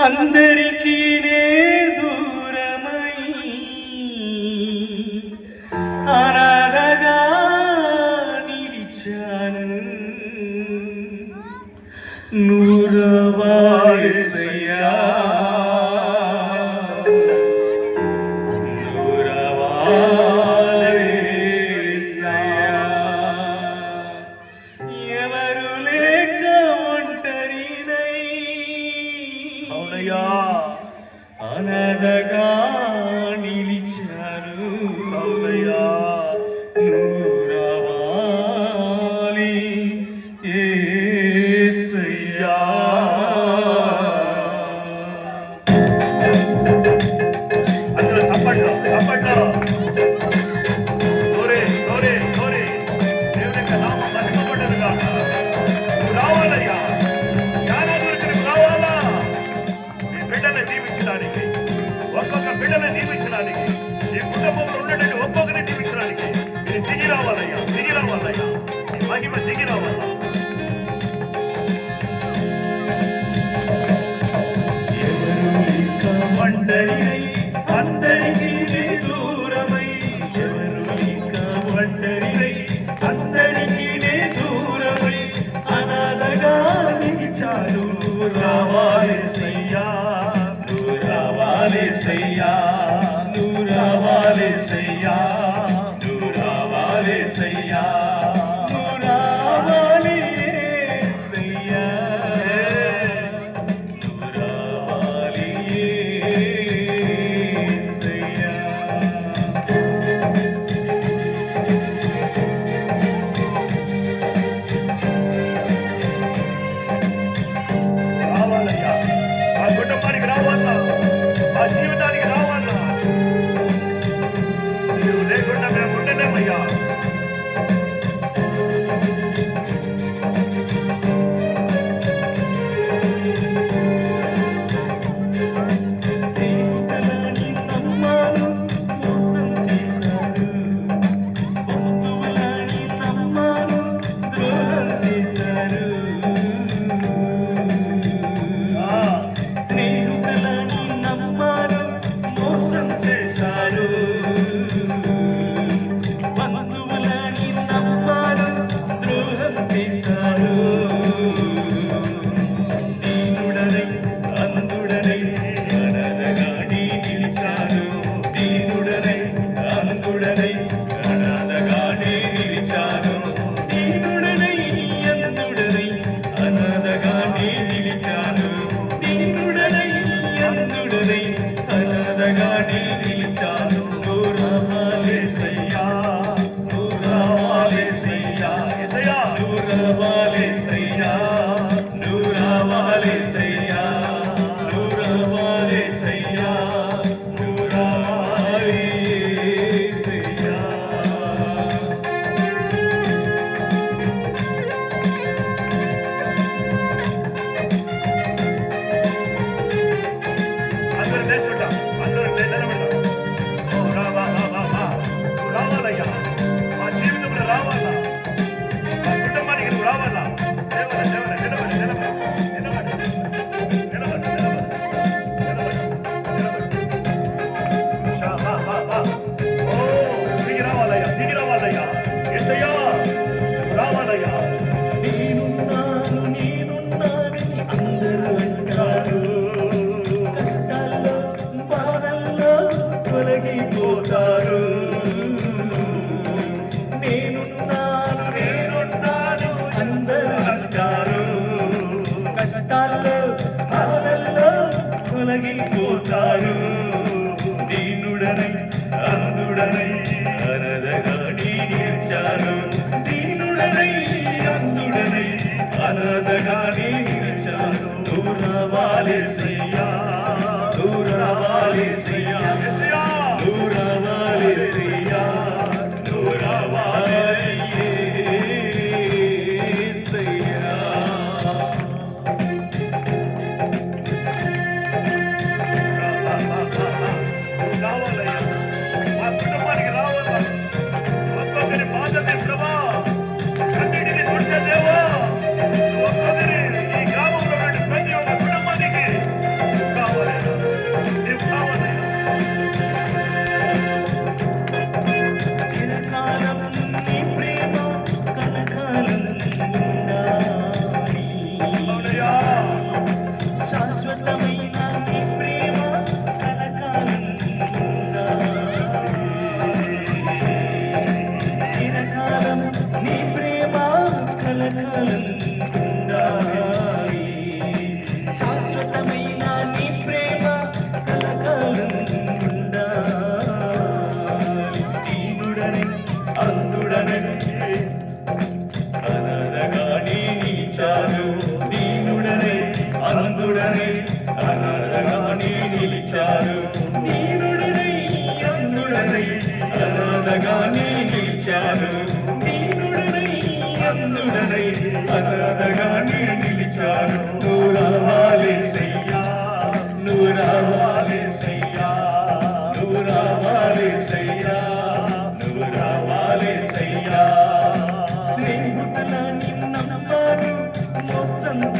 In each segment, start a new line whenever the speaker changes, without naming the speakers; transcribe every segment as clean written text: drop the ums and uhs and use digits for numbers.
అందరికీ నే దూరమై అనాథగా నిలిచాను. నూరవాయసయ్యా ఎవరు లేక ఒంటరినై అనదగా నిలిచాను. నూరవాలి యేసయ్యా.
అందరూ తప్పట్లో ఒక్కొక్క బిడ్డను దీవించడానికి ఈ కుటుంబంలో ఉన్నటువంటి ఒక్కొక్కరిని దీవించడానికి మీరు దిగి రావాలయ్యా ఈ మహిమ దిగి రావాలా.
ఒంటరినై అందరికీ దూరమై ఎవరు లేక ఒంటరినై అందరికీ దూరమై అనాథగా నిలిచాను. రావాలేసయ్యా రావాలేసయ్యా రావాలేసయ్యా రావాలేసయ్యా
జీవితానికి రావాలా. నువ్వు లేకుండా మేము ఉండలేమయ్యా.
తొలగిపోతారు. దీనుడనై అందుడనై అనదగా నిలిచాను. దీనుడనై అందుడనై అనదగా నిలిచాను. దూరవాలేసయ్యా దూరవాలేసయ్యా దూరవాలేసయ్యా
ఈ గ్రామంలో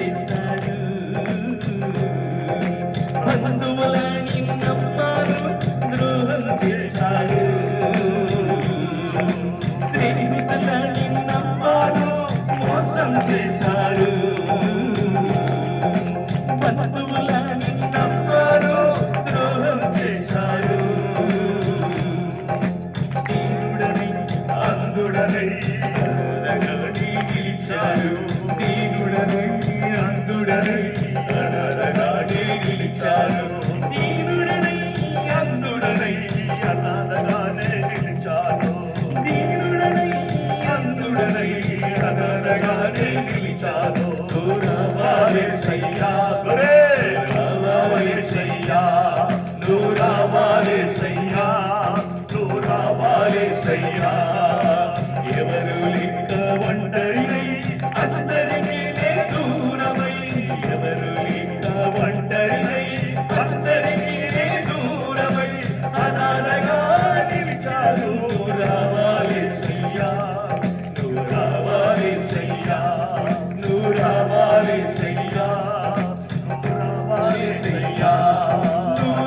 చేశారు. బంధువులని నమ్మారు, ద్రోహం చేశారు. స్నేహితులని నమ్మారు, మోసం చేశారు. బంధువులని నమ్మారు, ద్రోహం చేశారు. దీనుడని అందుడనై అనరగాని నిలిచారు. దీనుడనై అందుడనై అనరగాని నిలిచారు. దీనుడనై అందుడనై అనాథగానే నిలిచారు. దీనుడనై అందుడనై అనరగానే నిలిచారు. రావాలేసయ్యా, రావాలేసయ్యా, నువ్వు రావాలేసయ్యా, నువ్వు రావాలేసయ్యా. ఎవరు లెక్క ఒంటరినై అందరికీ దూరమై, ఎవరు లెక్క ఒంటరినై అందరికీ దూరమై అనాథగా నిలిచారు. రావాలేసయ్యా, నువ్వు రావాలేసయ్యా, నువ్వు రావాలేసయ్యా, నువ్వు రావాలేసయ్యా, నువ్వు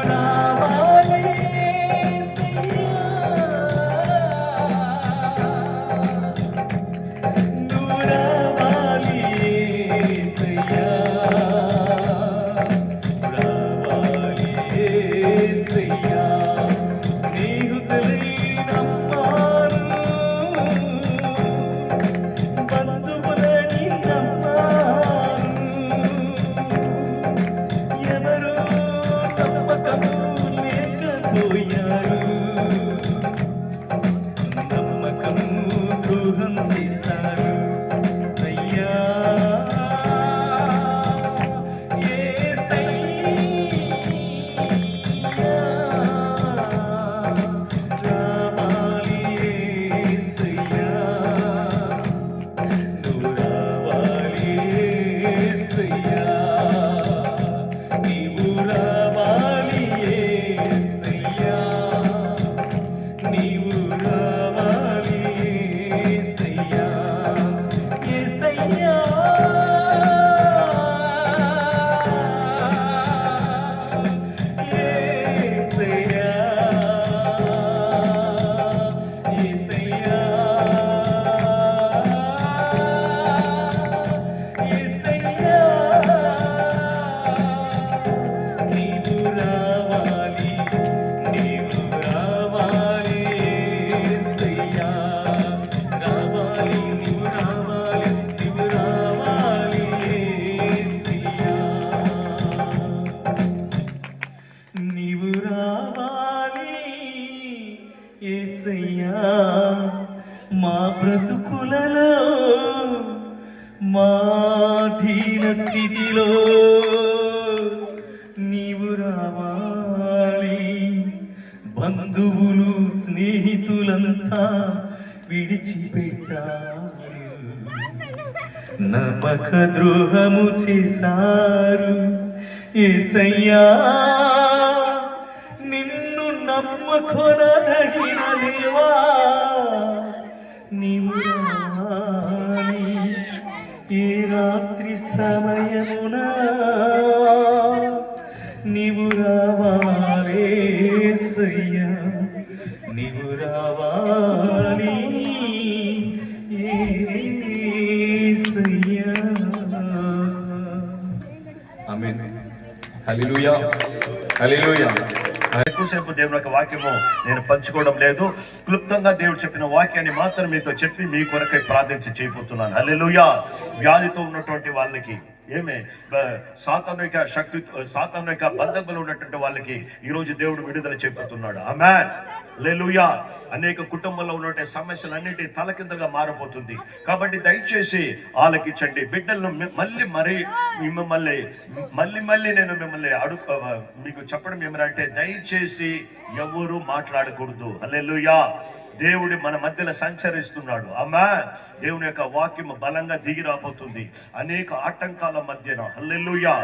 మా బ్రతుకులలో మా దీన స్థితిలో నీవు రావాలి. బంధువులు స్నేహితులంతా విడిచిపెట్టారు, నమ్మక ద్రోహము చేశారు. యేసయ్యా నిన్ను నమ్మకొనదగిన దేవా నీవు రావాలి. ఈ రాత్రి సమయమున నీవు రావాలి యేసయ్యా, నీవు రావాలి యేసయ్యా.
ఆమేన్. హల్లెలూయా, హల్లెలూయా.
ఎక్కువసేపు దేవుని యొక్క వాక్యము నేను పంచుకోవడం లేదు. క్లుప్తంగా దేవుడు చెప్పిన వాక్యాన్ని మాత్రం మీతో చెప్పి మీ కొరకై ప్రార్థించి చేయబోతున్నాను. హల్లెలూయా. వ్యాధితో ఉన్నటువంటి వాళ్ళకి, ఏమే సాతాను యొక్క శక్తి, సాతాను యొక్క బంధంలో ఉన్నటువంటి వాళ్ళకి ఈ రోజు దేవుడు విడుదల చెబుతున్నాడు. ఆమేన్. హల్లెలూయా. అనేక కుటుంబంలో ఉన్నటువంటి సమస్యలన్నిటి తలకిందగా మారబోతుంది. కాబట్టి దయచేసి ఆలకించండి. బిడ్డలను మళ్ళీ నేను మిమ్మల్ని మీకు చెప్పడం ఏమంటే, దయచేసి ఎవరు మాట్లాడకూడదు. హల్లెలూయా. దేవుడి మన మధ్యలో సంచరిస్తున్నాడు. అమ్మా, దేవుని యొక్క వాక్యం బలంగా దిగి రాబోతుంది అనేక ఆటంకాల మధ్యన. హల్లెలూయా.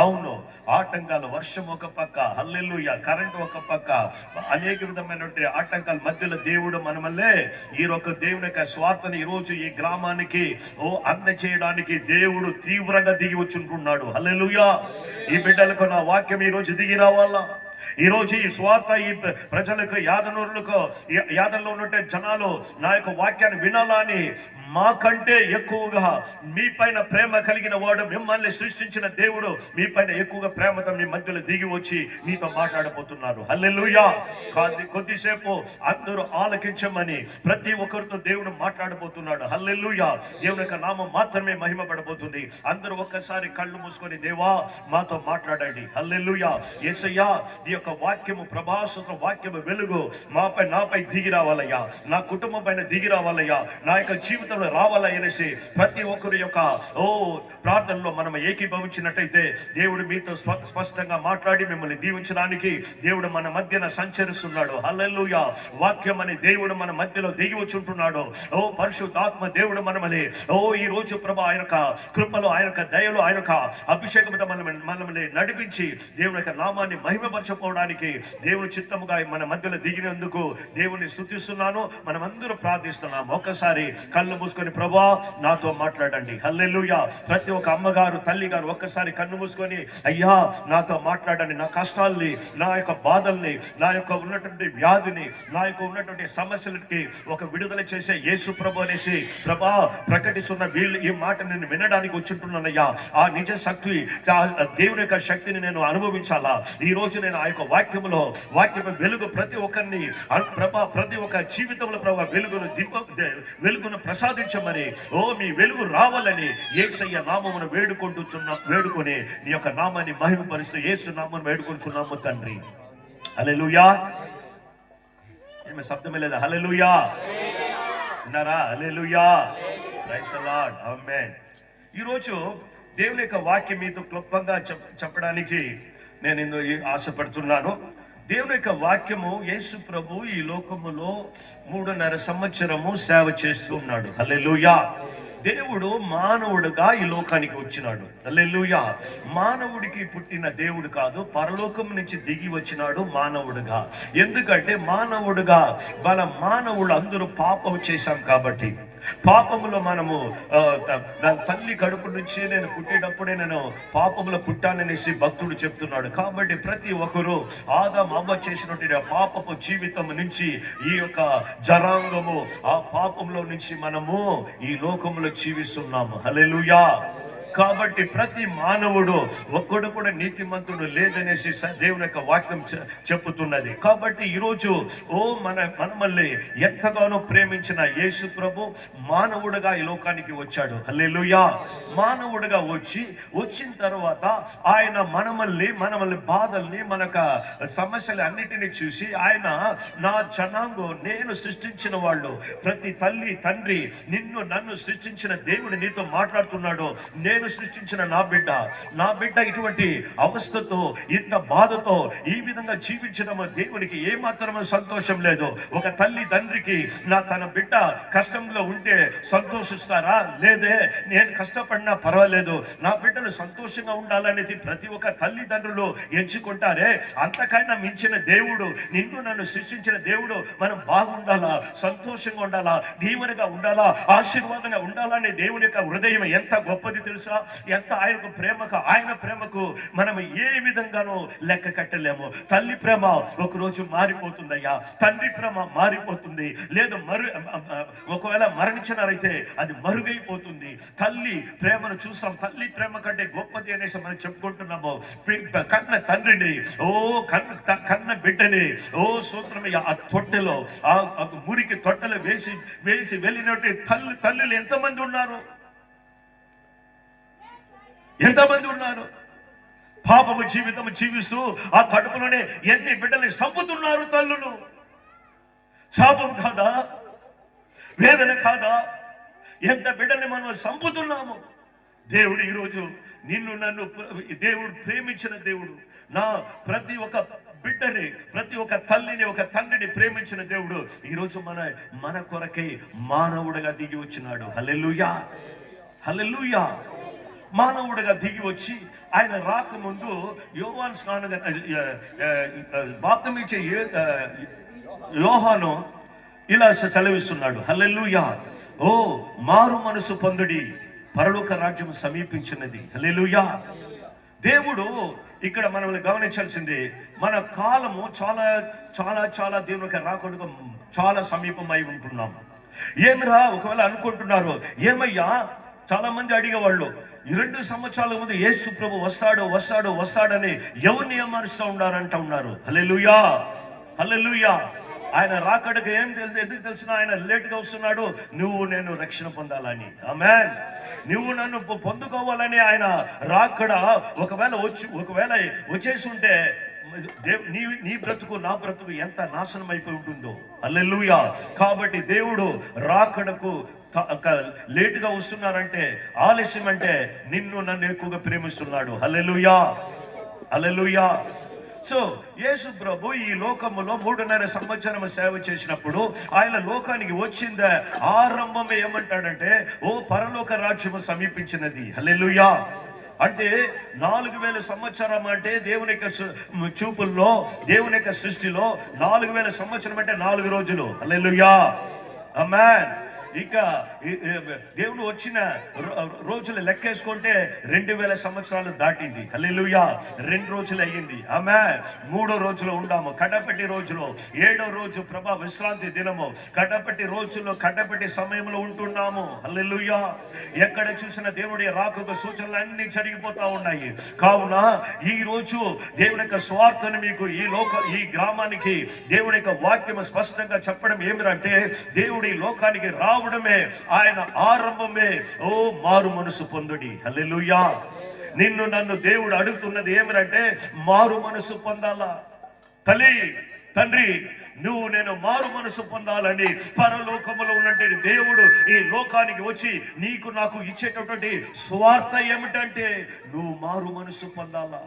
అవును, ఆటంకాలు, వర్షం ఒక పక్క, హల్లెలూయా, కరెంట్ ఒక పక్క, అనేక విధమైనటువంటి ఆటంకాల మధ్యలో దేవుడు మనమల్లే ఈ యొక్క దేవుని యొక్క స్వార్థని ఈ రోజు ఈ గ్రామానికి అందచేయడానికి దేవుడు తీవ్రంగా దిగి వచ్చుంటున్నాడు. హల్లెలూయా. ఈ బిడ్డలకు నా వాక్యం ఈ రోజు దిగి రావాలా. ఈ రోజు ఈ స్వార్థ ఈ ప్రజలకు, యాదనూరులకు, యాదనలో ఉన్నట్టే జనాలు నా యొక్క వాక్యాన్ని వినాలని మాకంటే ఎక్కువగా మీ పైన ప్రేమ కలిగిన వాడు, మిమ్మల్ని సృష్టించిన దేవుడు మీ పైన ఎక్కువగా ప్రేమతో మీ మధ్యలో దిగి వచ్చి మీతో మాట్లాడబోతున్నారు. హల్లెలూయా. కొద్దిసేపు అందరూ ఆలకించమని ప్రతి ఒక్కరితో దేవుడు మాట్లాడబోతున్నాడు. హల్లెలూయా. దేవుని యొక్క నామం మాత్రమే మహిమపడబోతుంది. అందరూ ఒక్కసారి కళ్ళు మూసుకొని దేవా మాతో మాట్లాడండి. హల్లెలూయా. యేసయ్యా, ఈ యొక్క వాక్యము, ప్రభాసుత్ర వాక్యము వెలుగు నాపై దిగి రావాలయ్యా, నా కుటుంబం పైన దిగి రావాలయ్యా, నా యొక్క జీవితంలో రావాలా అనేసి ప్రతి ఒక్కరి యొక్క ప్రార్థనలో మనం ఏకీభవించినట్టయితే దేవుడు మీతో స్పష్టంగా మాట్లాడి మిమ్మల్ని దీవించడానికి దేవుడు మన మధ్యన సంచరిస్తున్నాడు. హల్లెలూయా. వాక్యం అనే దేవుడు మన మధ్యలో దిగి వచ్చుంటున్నాడు. పరిశుద్ధాత్మ దేవుడు మనమని ఈ రోజు ప్రభా ఆయన యొక్క కృపలో, ఆయన యొక్క దయలో, ఆయన యొక్క అభిషేకంతో మనల్ని నడిపించి దేవుని యొక్క నామాన్ని మహిమపరచుకోవడానికి దేవుని చిత్తముగా మన మధ్యలో దిగినందుకు దేవుని స్తుతిస్తున్నాను. మనమందరూ ప్రార్థిస్తున్నాం. ఒక్కసారి కళ్ళు మూసుకొని ప్రభా నాతో మాట్లాడండి. హల్లెలూయా. ప్రతి ఒక్క అమ్మగారు, తల్లి గారు ఒక్కసారి కన్ను మూసుకొని అయ్యా నాతో మాట్లాడండి. నా కష్టాల్ని, నా యొక్క బాధల్ని, నా యొక్క ఉన్నటువంటి వ్యాధిని, నా యొక్క ఉన్నటువంటి సమస్యలకి ఒక విడుదల చేసే యేసు ప్రభు అనేసి ప్రభా ప్రకటిస్తున్న వీళ్ళు ఈ మాట నేను వినడానికి వచ్చుంటున్నానయ్యా. ఆ నిజ శక్తి, దేవుని యొక్క శక్తిని నేను అనుభవించాలా. ఈ రోజు నేను ఆ యొక్క వాక్యములో వెలుగు ప్రతి ఒక్కరిని ప్రభా ప్రతి ఒక్క జీవితంలో ప్రభా వెలుగును ప్రసాదించమని, మీ వెలుగు రావాలని యేసయ్య నామమును వేడుకొని నీ యొక్క నామాన్ని మహిమపరుస్తూ యేసు నామమును వేడుకుంటున్నాము తండ్రి. హల్లెలూయా. ఏమి శబ్దమే లేదా? హల్లెలూయా. విన్నారా? Hallelujah. Praise the Lord. Amen. ఈరోజు దేవుని యొక్క వాక్యం మీతో క్లుప్తంగా చెప్పడానికి నేను ఆశపడుతున్నాను. దేవుని యొక్క వాక్యము, యేసు ప్రభు ఈ లోకములో 3.5 సంవత్సరము సేవ చేస్తూ ఉన్నాడు. హల్లెలూయా. దేవుడు మానవుడుగా ఈ లోకానికి వచ్చినాడు. హల్లెలూయా. మానవుడికి పుట్టిన దేవుడు కాదు, పరలోకం నుంచి దిగి వచ్చినాడు మానవుడుగా. ఎందుకంటే మానవుడు అందరూ పాపం చేశాం కాబట్టి, పాపములో మనము తల్లి కడుపు నుంచి నేను పుట్టేటప్పుడే నేను పాపములో పుట్టాననేసి భక్తుడు చెప్తున్నాడు. కాబట్టి ప్రతి ఒక్కరూ ఆదాము అవ్వ చేసినటువంటి పాపపు జీవితం నుంచి, ఈ యొక్క జరాంగము, ఆ పాపంలో నుంచి మనము ఈ లోకములో జీవిస్తున్నాము. హల్లెలూయా. కాబట్టి ప్రతి మానవుడు ఒక్కడు కూడా నీతిమంతుడు లేదనేసి దేవుని యొక్క వాక్యం చెప్పుతున్నది. కాబట్టి ఈరోజు మనమల్ని ఎంతగానో ప్రేమించిన యేసు ప్రభు మానవుడుగా ఈ లోకానికి వచ్చాడు. హల్లెలూయా. మానవుడుగా వచ్చిన తర్వాత ఆయన మనమల్ని బాధల్ని, మనక సమస్యలు అన్నిటినీ చూసి ఆయన నా జనాంగం, నేను సృష్టించిన వాళ్ళు, ప్రతి తల్లి తండ్రి, నన్ను సృష్టించిన దేవుడు నీతో మాట్లాడుతున్నాడు. నేను సృష్టించిన నా బిడ్డ ఇటువంటి అవస్థతో, ఇంత బాధతో ఈ విధంగా జీవించడం దేవునికి ఏమాత్రం సంతోషం లేదు. ఒక తల్లి తండ్రికి తన బిడ్డ కష్టంలో ఉంటే సంతోషిస్తారా? లేదే. నేను కష్టపడినా పర్వాలేదు, నా బిడ్డలు సంతోషంగా ఉండాలనేది ప్రతి ఒక్క తల్లిదండ్రులు ఎంచుకుంటారే. అంతకైనా మించిన దేవుడు, నన్ను సృష్టించిన దేవుడు మనం బాగుండాలా, సంతోషంగా ఉండాలా, దీవెనగా ఉండాలా, ఆశీర్వాదంగా ఉండాలనే దేవుని యొక్క హృదయం ఎంత గొప్పది తెలుసా? ఎంత ఆయన ప్రేమకు మనం ఏ విధంగానూ లెక్క కట్టలేము. తల్లి ప్రేమ ఒకరోజు మారిపోతుందయ్యా, తండ్రి ప్రేమ మారిపోతుంది. లేదు ఒకవేళ మరణించినారైతే అది మరుగైపోతుంది. తల్లి ప్రేమను చూస్తాం, తల్లి ప్రేమ కంటే గొప్పది అనేసి మనం చెప్పుకుంటున్నాము. కన్న తండ్రిని, కన్న బిడ్డని, సూత్రమయ్య ఆ తొట్టెలో, ఆ మురికి తొట్టెలో వేసి వెళ్ళినట్టు తల్లులు ఎంతమంది ఉన్నారు? ఎంతమంది ఉన్నారు? పాపము జీవితం జీవిస్తూ ఆ కడుపులోనే ఎన్ని బిడ్డల్ని చంపుతున్నారు తల్లులు. శాపం కాదా? వేదన కాదా? ఎంత బిడ్డల్ని మనం చంపుతున్నాము. దేవుడు ఈరోజు నన్ను దేవుడు ప్రేమించిన దేవుడు, నా ప్రతి ఒక్క బిడ్డని, ప్రతి ఒక్క తల్లిని, ఒక తండ్రిని ప్రేమించిన దేవుడు ఈరోజు మన కొరకై మానవుడిగా దిగి వచ్చినాడు. హల్లెలూయా, హల్లెలూయా. మానవుడిగా దిగి వచ్చి ఆయన రాకముందు యోహాను స్నానం బాప్తిసమిచ్చే యోహాను ఇలా సెలవిస్తున్నాడు. హల్లెలూయా. ఓ మారు మనసు పొందుడి, పరలోక రాజ్యం సమీపించినది. హల్లెలూయా. దేవుడు ఇక్కడ మనల్ని గమనించాల్సింది, మన కాలము చాలా చాలా చాలా దేవునికి రాకుండా చాలా సమీపమై ఉంటున్నాము. ఏమిరా ఒకవేళ అనుకుంటున్నారు, ఏమయ్యా చాలా మంది అడిగేవాళ్ళు, 2 సంవత్సరాల ముందు యేసు ప్రభు వస్తాడని ఎవరిని ఏమరుస్తూ ఉన్నారు. హల్లెలూయా, హల్లెలూయా. ఆయన రాకడకు ఎందుకు తెలిసిన ఆయన లేట్గా వస్తున్నాడు, నువ్వు నేను రక్షణ పొందాలని. ఆమేన్. నువ్వు నన్ను పొందుకోవాలని ఆయన రాకడ ఒకవేళ వచ్చేసి ఉంటే నీ బ్రతుకు నా బ్రతుకు ఎంత నాశనం అయిపోయి ఉంటుందో. హల్లెలూయా. కాబట్టి దేవుడు రాకడకు లేటుగా వస్తున్నారంటే, ఆలస్యం అంటే నిన్ను నన్ను ఎక్కువగా ప్రేమిస్తున్నాడు. హల్లెలూయా, హల్లెలూయా. సో యేసు ప్రభు ఈ లోకములో 3.5 సంవత్సరం సేవ చేసినప్పుడు ఆయన లోకానికి వచ్చిందే ఆరంభమే ఏమంటాడంటే, ఓ పరలోక రాజ్యము సమీపించినది. హల్లెలూయా. అంటే 4000 సంవత్సరం అంటే దేవుని యొక్క చూపుల్లో, దేవుని యొక్క సృష్టిలో 4000 సంవత్సరం అంటే 4 రోజులు. హల్లెలూయా, ఆమేన్. ఇక దేవుడు వచ్చిన రోజులు లెక్కేసుకుంటే 2000 సంవత్సరాలు దాటింది. హల్లెలూయా. 2 రోజులు అయ్యింది. ఆమేన్. 3వ రోజులో ఉండాము, కడపటి రోజులో. 7వ రోజు ప్రభా విశ్రాంతి దినము, కడపటి రోజుల్లో కడపటి సమయంలో ఉంటున్నాము. హల్లెలూయా. ఎక్కడ చూసిన దేవుడి రాకకు సూచనలు అన్ని జరిగిపోతా ఉన్నాయి. కావున ఈ రోజు దేవుని యొక్క స్వార్థను మీకు ఈ గ్రామానికి దేవుని యొక్క వాక్యం స్పష్టంగా చెప్పడం ఏమిటంటే, దేవుడి లోకానికి రావడమే ఆయన ఆరంభమే. ఓ మారు మనసు పొందుడి. హల్లెలూయా. నిన్ను నన్ను దేవుడు అడుగుతున్నది ఏమిటంటే, మారు మనసు పొందాలా. తల్లి, తండ్రి, నువ్వు నేను మారు మనసు పొందాలని పరలోకములో ఉన్నటువంటి దేవుడు ఈ లోకానికి వచ్చి నీకు నాకు ఇచ్చేటటువంటి స్వార్థ ఏమిటంటే, నువ్వు మారు మనసు పొందాలా.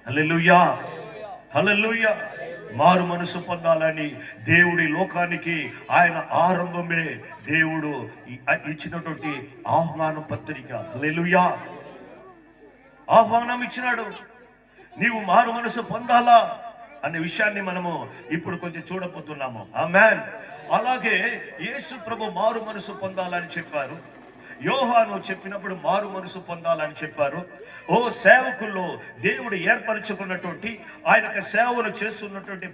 హల్లెలూయా, హల్లెలూయా. మారు మనసు పొందాలని దేవుడి లోకానికి ఆయన ఆరంభమే దేవుడు ఇచ్చినటువంటి ఆహ్వాన పత్రిక. హల్లెలూయా. ఆహ్వానం ఇచ్చినాడు. నీవు మారు మనసు పొందాలా అనే విషయాన్ని మనము ఇప్పుడు కొంచెం చూడబోతున్నాము. ఆమేన్. అలాగే యేసు ప్రభు మారు మనసు పొందాలని చెప్పారు. యోహాను చెప్పినప్పుడు మారు మనసు పొందాలని చెప్పారు. ఓ సేవకుల్లో దేవుడు ఏర్పరచుకున్నటువంటి ఆయన సేవలు చేస్తున్నటువంటి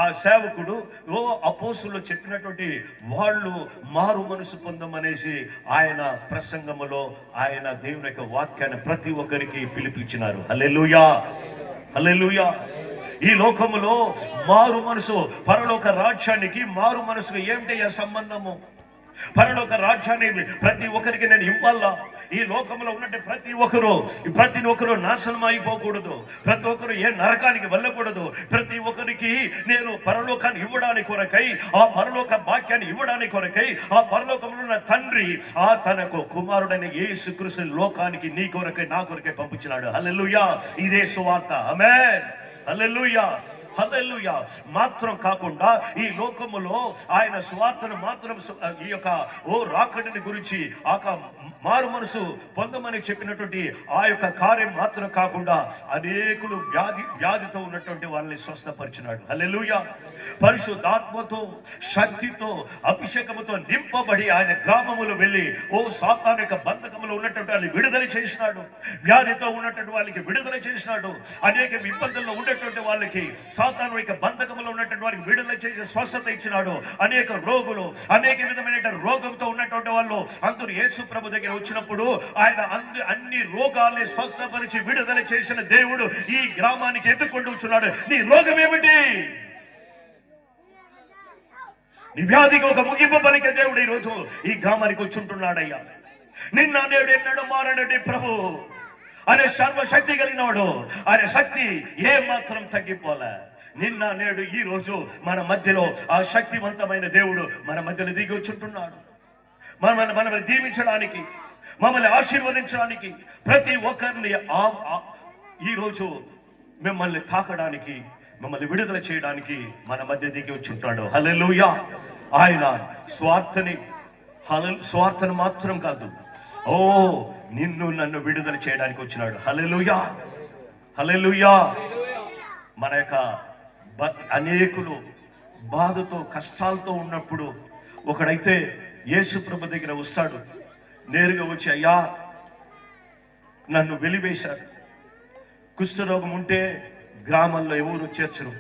ఆ సేవకుడు, ఓ అపోస్తులు చెప్పినటువంటి వాళ్ళు మారు మనసు పొందమనేసి ఆయన ప్రసంగములో ఆయన దేవుని యొక్క వాక్యాన్ని ప్రతి ఒక్కరికి పిలిపించినారు. హల్లెలూయా, హల్లెలూయా. ఈ లోకములో మారు మనసు, పరలోక రాజ్యానికి మారు మనసుకు ఏమిటి సంబంధము? పరలోక రాజ్యాన్ని ప్రతి ఒక్కరికి నేను ఇవ్వాలా? ఈ లోకంలో ఉన్నట్టు ప్రతి ఒక్కరు నాశనం అయిపోకూడదు. ప్రతి ఒక్కరు ఏ నరకానికి వెళ్ళకూడదు. ప్రతి ఒక్కరికి నేను పరలోకాన్ని ఇవ్వడానికి కొరకై, ఆ పరలోక భాగ్యాన్ని ఇవ్వడానికి కొరకై ఆ పరలోకంలో ఉన్న తండ్రి ఆ తనకు కుమారుడైన యేసుక్రీస్తు లోకానికి నీ కొరకై నా కొరకై పంపించినాడు. హల్లెలూయా. ఇదే సువార్త. ఆమేన్. హల్లెలూయా, హల్లెలూయా. మాత్రం కాకుండా ఈ లోకములో ఆయన స్వార్థను మాత్రం ఈ యొక్క రాకడిని గురించి మారు మనసు పొందమని చెప్పినటువంటి ఆ యొక్క కార్యం మాత్రం కాకుండా అనేకులు వ్యాధితో ఉన్నటువంటి వాళ్ళని స్వస్థపరిచినాడు. హల్లెలూయా. పరిశుద్ధాత్మతో, శక్తితో, అభిషేకముతో నింపబడి ఆయన గ్రామములు వెళ్ళి సాతాను యొక్క బంధకములో ఉన్నటువంటి వాళ్ళని విడుదల చేసినాడు. వ్యాధితో ఉన్నటువంటి వాళ్ళకి విడుదల చేసినాడు. అనేక ఇబ్బందుల్లో ఉన్నటువంటి వాళ్ళకి, సాతాను యొక్క బంధకములో ఉన్నటువంటి వారికి విడుదల చేసి స్వస్థత ఇచ్చినాడు. అనేక రోగులు, అనేక విధమైన రోగంతో ఉన్నటువంటి వాళ్ళు అందరూ యేసు ప్రభు దగ్గర వచ్చినప్పుడు ఆయన అన్ని రోగాల్ని స్వస్థపరిచి విడుదల చేసిన దేవుడు ఈ గ్రామానికి ఎత్తుకుంటూ వచ్చున్నాడు. నీ రోగం ఏమిటి? నీ వ్యాధికి ఒక ముగింపు పలికే దేవుడు ఈ రోజు ఈ గ్రామానికి వచ్చి ఉంటున్నాడయ్యా. నిన్న నేడు ఎన్నడూ మారనటి ప్రభు అనే సర్వశక్తి కలిగినవాడు. ఆయన శక్తి ఏ మాత్రం తగ్గిపోలే. నిన్న నేడు ఈ రోజు మన మధ్యలో ఆ శక్తివంతమైన దేవుడు మన మధ్యలో దిగి వచ్చుంటున్నాడు. మనల్ని దీవించడానికి, మమ్మల్ని ఆశీర్వదించడానికి, ప్రతి ఒక్కరిని ఈ రోజు మిమ్మల్ని తాకడానికి, మమ్మల్ని విడుదల చేయడానికి మన మధ్య దిగి వచ్చి ఉంటాడు. హల్లెలూయా. ఆయన స్వార్థను మాత్రం కాదు, ఓ నిన్ను నన్ను విడుదల చేయడానికి వచ్చినాడు. హల్లెలూయా, హల్లెలూయా. మన యొక్క అనేకులు బాధతో కష్టాలతో ఉన్నప్పుడు ఒకడైతే యేసు ప్రభు దగ్గర వస్తాడు. నేరుగా వచ్చి, అయ్యా నన్ను వెలివేశారు, కుష్ఠరోగం ఉంటే గ్రామాల్లో ఎవరు చేర్చరు,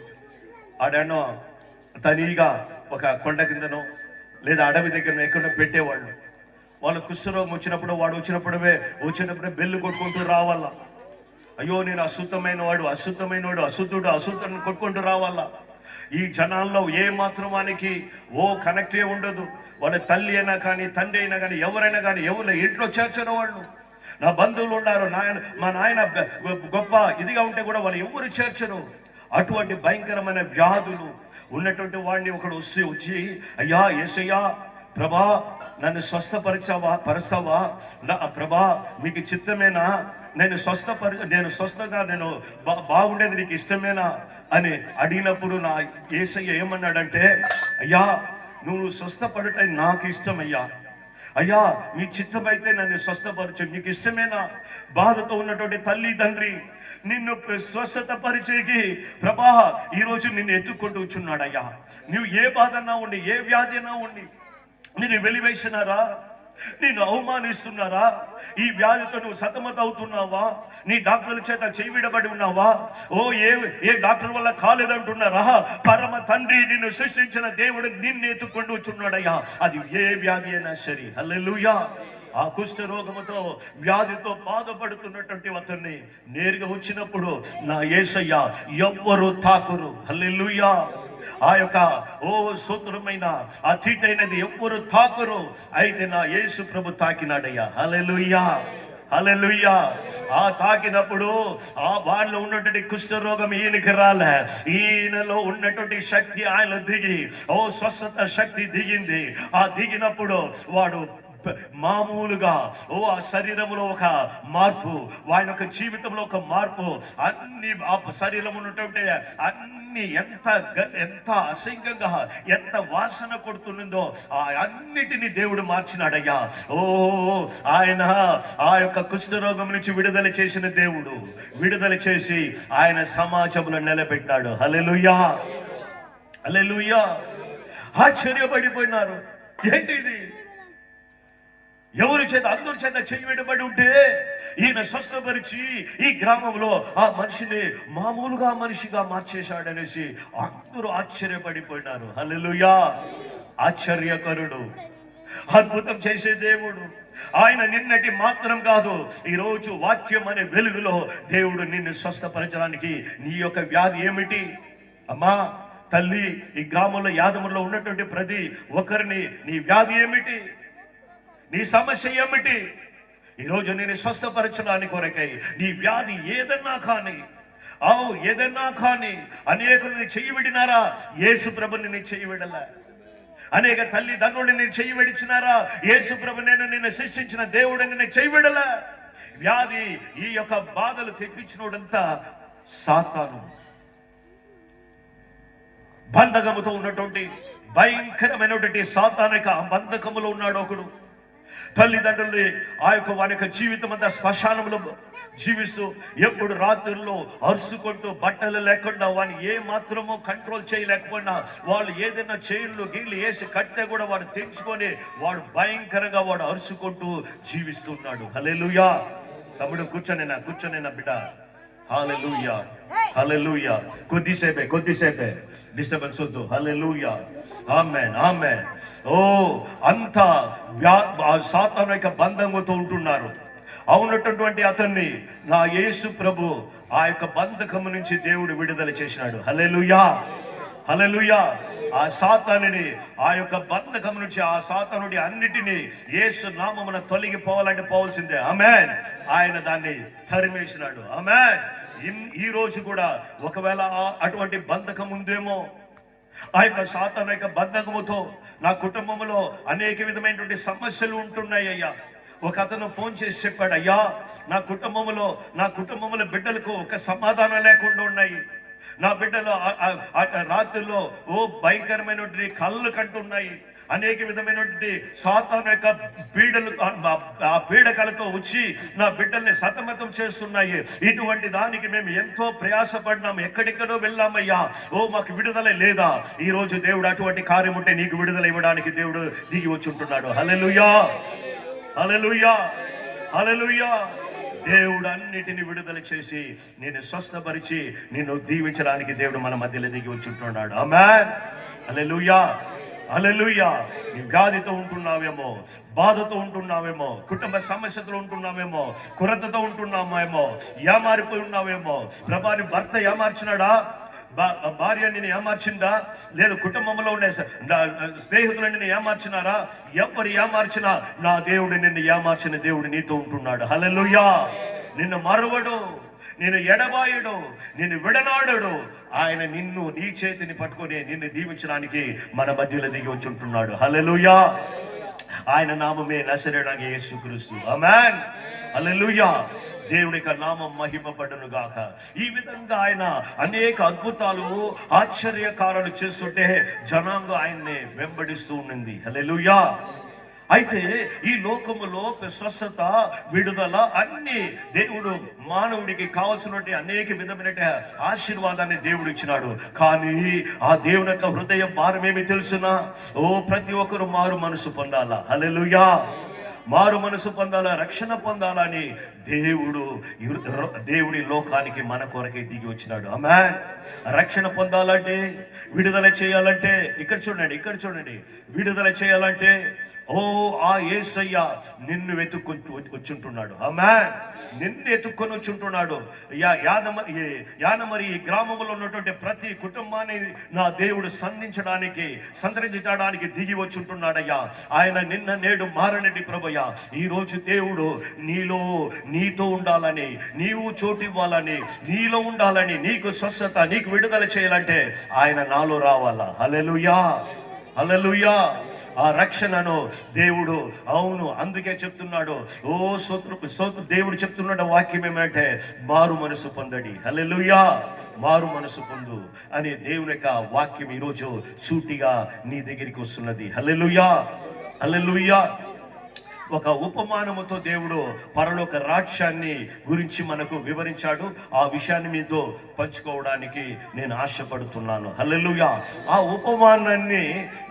ఆడనో తనీగా ఒక కొండ కిందనో లేదా అడవి దగ్గర ఎక్కడో పెట్టేవాళ్ళు. వాళ్ళు కుష్ఠరోగం వచ్చినప్పుడు వాడు వచ్చినప్పుడే బెల్లు కొట్టుకుంటూ రావాలా. అయ్యో నేను అశుద్ధుడు కొట్టుకుంటూ రావాలా. ఈ జనాల్లో ఏ మాత్రం వానికి కనెక్టే ఉండదు. వాళ్ళ తల్లి అయినా కానీ తండ్రి అయినా కానీ ఎవరైనా కానీ ఎవరు ఇంట్లో చేర్చరు. వాళ్ళు నా బంధువులు ఉన్నారు, మా నాయన గొప్ప ఇదిగా ఉంటే కూడా వాళ్ళు ఎవరు చేర్చరు. అటువంటి భయంకరమైన వ్యాధులు ఉన్నటువంటి వాడిని ఒకడు వచ్చి అయ్యా యేసయ్యా ప్రభా నన్ను పరుస్తావా ప్రభా మీకు చిత్తమేనా, నేను స్వస్థగా నేను బాగుండేది నీకు ఇష్టమేనా అని అడిగినప్పుడు నా యేసయ్య ఏమన్నాడంటే, అయ్యా నువ్వు స్వస్థపడట నాకు ఇష్టమయ్యా, అయ్యా మీ చిత్తమైతే నన్ను స్వస్థపరచు, నీకు ఇష్టమేనా. బాధతో ఉన్నటువంటి తల్లి తండ్రి నిన్ను స్వస్థత పరిచేకి ప్రభా ఈరోజు నిన్ను ఎత్తుక్కుంటూ వచ్చున్నాడు. అయ్యా నువ్వు ఏ బాధ అన్నా ఉండి, ఏ వ్యాధి అన్నా ఉండి, నిన్ను వెలివేసినారా, నిన్ను అవమానిస్తున్నారా, ఈ వ్యాధితో నువ్వు సతమత అవుతున్నావా, నీ డాక్టర్ల చేత చేయివిడబడి ఉన్నావా, ఏ డాక్టర్ వల్ల కాలేదంటున్నారా, పరమ తండ్రి నిన్ను సృష్టించిన దేవుడు నిన్ను ఎత్తుಕೊಂಡು వచ్చున్నాడయ్యా. అది ఏ వ్యాధి అయినా సరే. హల్లెలూయా. ఆ కుష్ఠ రోగముతో వ్యాధితో బాధపడుతున్నటువంటి అతన్ని నేరుగా వచ్చినప్పుడు నా యేసయ్య ఎవ్వరు తాకురు. హల్లెలూయా. ఆ యొక్క సూత్రమైన ఆ తీటైనది ఎవ్వరు తాకురు. అయితే నా యేసు ప్రభు తాకినాడయ్యా. హల్లెలూయా, హల్లెలూయా. ఆ తాకినప్పుడు ఆ వారిలో ఉన్నటువంటి కుష్ఠరోగం ఈయనకి రాలే, ఈయనలో ఉన్నటువంటి శక్తి ఆయన దిగి స్వస్థత శక్తి దిగింది. ఆ దిగినప్పుడు వాడు మామూలుగా ఆ శరీరంలో ఒక మార్పు, ఆయన యొక్క జీవితంలో ఒక మార్పు, అన్ని ఆ శరీరం ఉన్నటువంటి అన్ని ఎంత అసహ్యంగా ఎంత వాసన కొడుతుందో ఆ అన్నిటినీ దేవుడు మార్చినాడయ్యా. ఆయన ఆ యొక్క కుష్ఠరోగం నుంచి విడుదల చేసిన దేవుడు, విడుదల చేసి ఆయన సమాజంలో నిలబెట్టాడు. హల్లెలూయా, హల్లెలూయా. ఆశ్చర్యపడిపోయినారు, ఏంటిది, ఎవరి చేత అందరి చేత చేయబడి ఉంటే ఈయన స్వస్థపరిచి ఈ గ్రామంలో ఆ మనిషిని మామూలుగా మనిషిగా మార్చేశాడనేసి అందరూ ఆశ్చర్యపడిపోయినారు. హల్లెలూయా. ఆశ్చర్యకరుడు, అద్భుతం చేసే దేవుడు ఆయన. నిన్నటి మాత్రం కాదు, ఈ రోజు వాక్యం అనే వెలుగులో దేవుడు నిన్ను స్వస్థపరచడానికి నీ యొక్క వ్యాధి ఏమిటి అమ్మా తల్లి, ఈ గ్రామంలో యాదములో ఉన్నటువంటి ప్రతి ఒక్కరిని నీ వ్యాధి ఏమిటి, నీ సమస్య ఏమిటి, ఈరోజు నేను స్వస్థపరచడానికి కొరకై నీ వ్యాధి ఏదన్నా కానీ అనేకుల్ని చెయ్యి విడినారా, యేసు ప్రభుని నేను చెయ్యి విడలా. అనేక తల్లిదండ్రుల్ని నేను చెయ్యి విడిచినారా, యేసు ప్రభు నిన్ను సృష్టించిన దేవుడు నిన్ను చెయ్యి విడలా. వ్యాధి ఈ యొక్క బాధలు తెప్పించినోడంతా సాతాను. బంధకముతో ఉన్నటువంటి భయంకరమైనటువంటి సాతాను యొక్క బంధకములో ఉన్నాడు ఒకడు. తల్లిదండ్రుల్ని వారి యొక్క జీవితం అంతా శ్మశానంలో జీవిస్తూ ఎప్పుడు రాత్రుల్లో అరుచుకుంటూ బట్టలు లేకుండా వాడిని ఏ మాత్రమో కంట్రోల్ చేయలేకపోయినా వాళ్ళు ఏదైనా చైన్లు గీళ్ళు వేసి కట్టే కూడా వాడు తెంచుకొని వాడు భయంకరంగా వాడు అరుచుకుంటూ జీవిస్తున్నాడు. హల్లెలూయా. తమ్ముడు కూర్చొని బిడ్డ. హల్లెలూయా, హల్లెలూయా. కొద్దిసేపే డిస్టర్బెన్స్ వద్దు. హల్లెలూయా, ఆమేన్, ఆమేన్. అంత సాతాను యొక్క బంధంతో ఉంటున్నారు. అవునటువంటి అతన్ని నా యేసు ప్రభు ఆ యొక్క బంధకము నుంచి దేవుడు విడుదల చేసినాడు. హల్లెలూయా, హల్లెలూయా. ఆ సాతానుని ఆ యొక్క బంధకం నుంచి ఆ సాతానుడి అన్నిటినీ యేసు నామమున తొలగిపోవాలంటే పోవాల్సిందే. ఆమేన్. ఆయన దాన్ని తరిమేసినాడు. ఆమేన్. ఈ రోజు కూడా ఒకవేళ అటువంటి బంధకం ఉందేమో, ఆ యొక్క సాతాను యొక్క బంధకముతో నా కుటుంబంలో అనేక విధమైనటువంటి సమస్యలు ఉంటున్నాయి అయ్యా. ఒక అతను ఫోన్ చేసి చెప్పాడు, అయ్యా నా కుటుంబంలో బిడ్డలకు ఒక సమాధానం లేకుండా ఉన్నాయి, నా బిడ్డలు రాత్రుల్లో భయంకరమైనటువంటి కళ్ళు కంటున్నాయి. అనేక విధమైనటువంటి సాతాను యొక్క పీడలు ఆ పీడకలతో వచ్చి నా బిడ్డల్ని సతమతం చేస్తున్నాయి. ఇటువంటి దానికి మేము ఎంతో ప్రయాసపడినాము, ఎక్కడెక్కడో వెళ్ళామయ్యా. మాకు విడుదల లేదా? ఈ రోజు దేవుడు అటువంటి కార్యం ఉంటే నీకు విడుదల ఇవ్వడానికి దేవుడు దిగి వచ్చి ఉంటున్నాడు. హల్లెలూయా, హల్లెలూయా, హల్లెలూయా. దేవుడు అన్నిటిని విడుదల చేసి నేను స్వస్థపరిచి నిన్ను దీవించడానికి దేవుడు మన మధ్యలో దిగి వచ్చి ఉంటున్నాడు. ఆమేన్, హల్లెలూయా, హల్లెలూయా. నీ వ్యాధితో ఉంటున్నావేమో, బాధతో ఉంటున్నావేమో, కుటుంబ సమస్యతో ఉంటున్నావేమో, కొరతతో ఉంటున్నామేమో, ఏమారిపోయి ఉన్నావేమో. ప్రభాని భర్త ఏమార్చినాడా? భార్య నిన్ను ఏమార్చిందా? లేదు కుటుంబంలో ఉండే స్నేహితులు నిన్ను ఏమార్చినారా? ఎవరు ఏమార్చినా నా దేవుడు నిన్ను ఏమార్చిన దేవుడు నీతో ఉంటున్నాడు. హల్లెలూయా. నిన్ను మరువడు, నిన్ను ఎడబాయుడు, నిన్ను విడనాడడు. ఆయన నిన్ను నీ చేతిని పట్టుకొని నిన్ను దీవించడానికి మన మధ్యలో దిగి వచ్చి ఉంటున్నాడు. హల్లెలూయా. ఆయన నామమే నజరేయుడైన యేసుక్రీస్తు. ఆమేన్, హల్లెలూయా. దేవుని యొక్క నామం మహిమపడును గాక. ఈ విధంగా ఆయన అనేక అద్భుతాలు ఆశ్చర్యకారాలు చేస్తుంటే జనాంగం ఆయన్ని వెంబడిస్తూ ఉన్నది. హల్లెలూయా. అయితే ఈ లోకములో స్వస్థత, విడుదల అన్ని దేవుడు మానవుడికి కావాల్సినటువంటి అనేక విధమైన ఆశీర్వాదాన్ని దేవుడు ఇచ్చినాడు. కానీ ఆ దేవుని యొక్క హృదయ భారమేమి తెలుసునా? ప్రతి ఒక్కరు మారు మనసు పొందాలా. హల్లెలూయా. మారు మనసు పొందాలా, రక్షణ పొందాలని దేవుడి లోకానికి మన కొరకే దిగి వచ్చినాడు. ఆమేన్. రక్షణ పొందాలంటే, విడుదల చేయాలంటే ఇక్కడ చూడండి, విడుదల చేయాలంటే ఆ యేసయ్య నిన్ను వెతుక్కొని వచ్చుంటున్నాడు. ఆమేన్. నిన్ను ఎత్తుక్కొని వచ్చుంటున్నాడు. యానమరి గ్రామంలో ఉన్నటువంటి ప్రతి కుటుంబాన్ని నా దేవుడు సందర్శించడానికి దిగి వచ్చుంటున్నాడయ్యా. ఆయన నిన్న నేడు మారనటి ప్రభుయ్యా. ఈ రోజు దేవుడు నీతో ఉండాలని, నీవు చోటు ఇవ్వాలని, నీలో ఉండాలని, నీకు స్వస్థత, నీకు విడుదల చేయాలంటే ఆయన నాలో రావాలా. హల్లెలూయా, హల్లెలూయా. ఆ రక్షణను దేవుడు, అవును, అందుకే చెప్తున్నాడు. దేవుడు చెప్తున్నాడు వాక్యం ఏమంటే మారు మనసు పొందడి. హల్లెలూయా. మారు మనసు పొందు అని దేవుని యొక్క వాక్యం ఈరోజు సూటిగా నీ దగ్గరికి వస్తున్నది. హల్లెలూయా, హల్లెలూయా. ఒక ఉపమానముతో దేవుడు పరలోక రాజ్యాన్ని గురించి మనకు వివరించాడు. ఆ విషయాన్ని మీతో పంచుకోవడానికి నేను ఆశపడుతున్నాను. హల్లెలూయా. ఆ ఉపమానాన్ని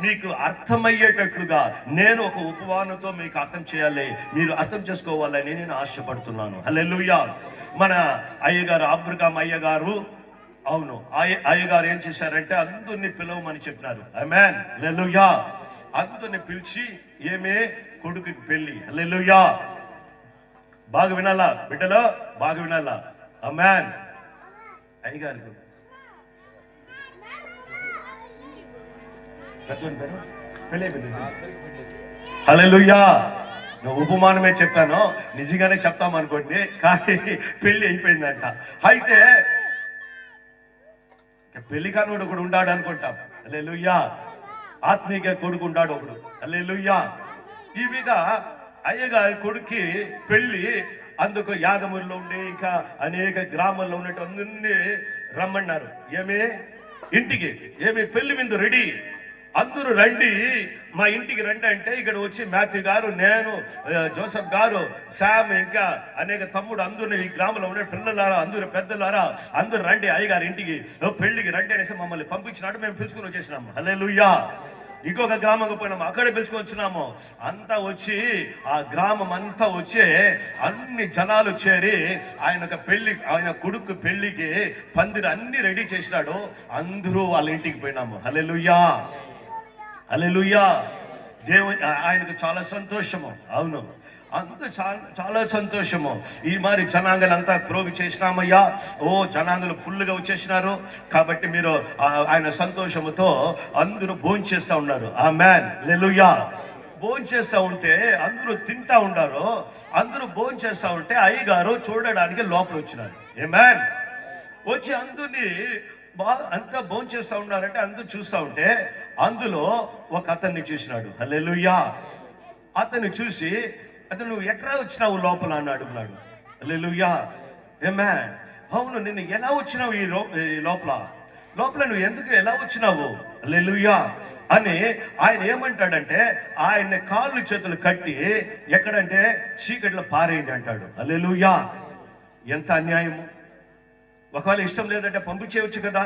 మీకు అర్థమయ్యేటట్లుగా నేను ఒక ఉపమానంతో మీకు అర్థం చేయాలి, మీరు అర్థం చేసుకోవాలని నేను ఆశపడుతున్నాను. హల్లెలూయా. మన అయ్యగారు, అబ్రహాం అయ్యగారు, అవును, అయ్యగారు ఏం చేశారంటే అందరినీ పిలవమని చెప్పినారు. ఆమేన్, హల్లెలూయా. అందరిని పిలిచి ఏమే కొడుకుకి పెళ్లి. హల్లెలూయా. బాగా వినాలా బిడ్డలో, బాగా వినాలా. ఆమేన్. అయ్యగారు హల్లెలూయా. నువ్వు ఉపమానమే చెప్పాను, నిజంగానే చెప్తామనుకోండి, కానీ పెళ్లి అయిపోయిందంట. అయితే పెళ్లి కానివాడు ఒకడు ఉండాడు అనుకుంటాం. హల్లెలూయా. ఆత్మీయ కొడుకు ఉండాడు ఒకడు. హల్లెలూయా. ఈ విధంగా అయ్యగారి కొడుక్కి పెళ్లి. అందుకు యాదమూరిలో ఉండే ఇంకా అనేక గ్రామాల్లో ఉన్నట్టు అందరినీ రమ్మన్నారు. ఇంటికి పెళ్లి విందు రెడీ, అందరూ రండి, మా ఇంటికి రండి అంటే ఇక్కడ వచ్చి మాథ్యూ గారు, నేను, జోసఫ్ గారు, శామ్, ఇంకా అనేక తమ్ముడు అందరూ ఈ గ్రామంలో ఉండే పిల్లలారా, అందరూ పెద్దలారా, అందరూ రండి అయ్యగారి ఇంటికి పెళ్లికి రండి అనేసి మమ్మల్ని పంపించినాడు. మేము పిలుచుకుని వచ్చేసినాము. హల్లెలూయా. ఇంకొక గ్రామంకి పోయినాము, అక్కడే పిలుచుకొని వచ్చినాము. అంతా వచ్చి ఆ గ్రామం అంతా వచ్చి అన్ని జనాలు చేరి ఆయన కొడుకు పెళ్లికి పందిరి అన్ని రెడీ చేసినాడు. అందరూ వాళ్ళ ఇంటికి పోయినాము. హల్లెలూయా, హల్లెలూయా. ఆయనకు చాలా సంతోషము. అవును, అంత చాలా సంతోషము. ఈ మరి జనాంగాలంతా ప్రోగు చేసినామయ్యా. జనాంగులు ఫుల్గా వచ్చేసినారు కాబట్టి మీరు ఆయన సంతోషముతో అందరూ భోంచేస్తా ఉన్నారు. ఆమేన్, హల్లెలూయా. భోంచేస్తా ఉంటే అందరూ తింటా ఉన్నారు. అందరూ భోంచేస్తా ఉంటే అయ్యగారు చూడడానికి లోపల వచ్చినారు. ఆమేన్. వచ్చి అందరినీ అంతా భోంచేస్తా ఉన్నారంటే అందరూ చూస్తా ఉంటే అందులో ఒక అతన్ని చూసినాడు. హల్లెలూయా. అతన్ని చూసి, అతను నువ్వు ఎట్లా వచ్చినావు లోపల అని అడుగున్నాడు. హల్లెలూయా. ఆమేన్. అవును, నిన్ను ఎలా వచ్చినావు ఈ లోపల నువ్వు ఎందుకు ఎలా వచ్చినావు హల్లెలూయా అని ఆయన ఏమంటాడంటే, ఆయన కాళ్ళు చేతులు కట్టి ఎక్కడంటే చీకట్లో పారేయండి అంటాడు. హల్లెలూయా. ఎంత అన్యాయము! ఒకవేళ ఇష్టం లేదంటే పంపించేయచ్చు కదా,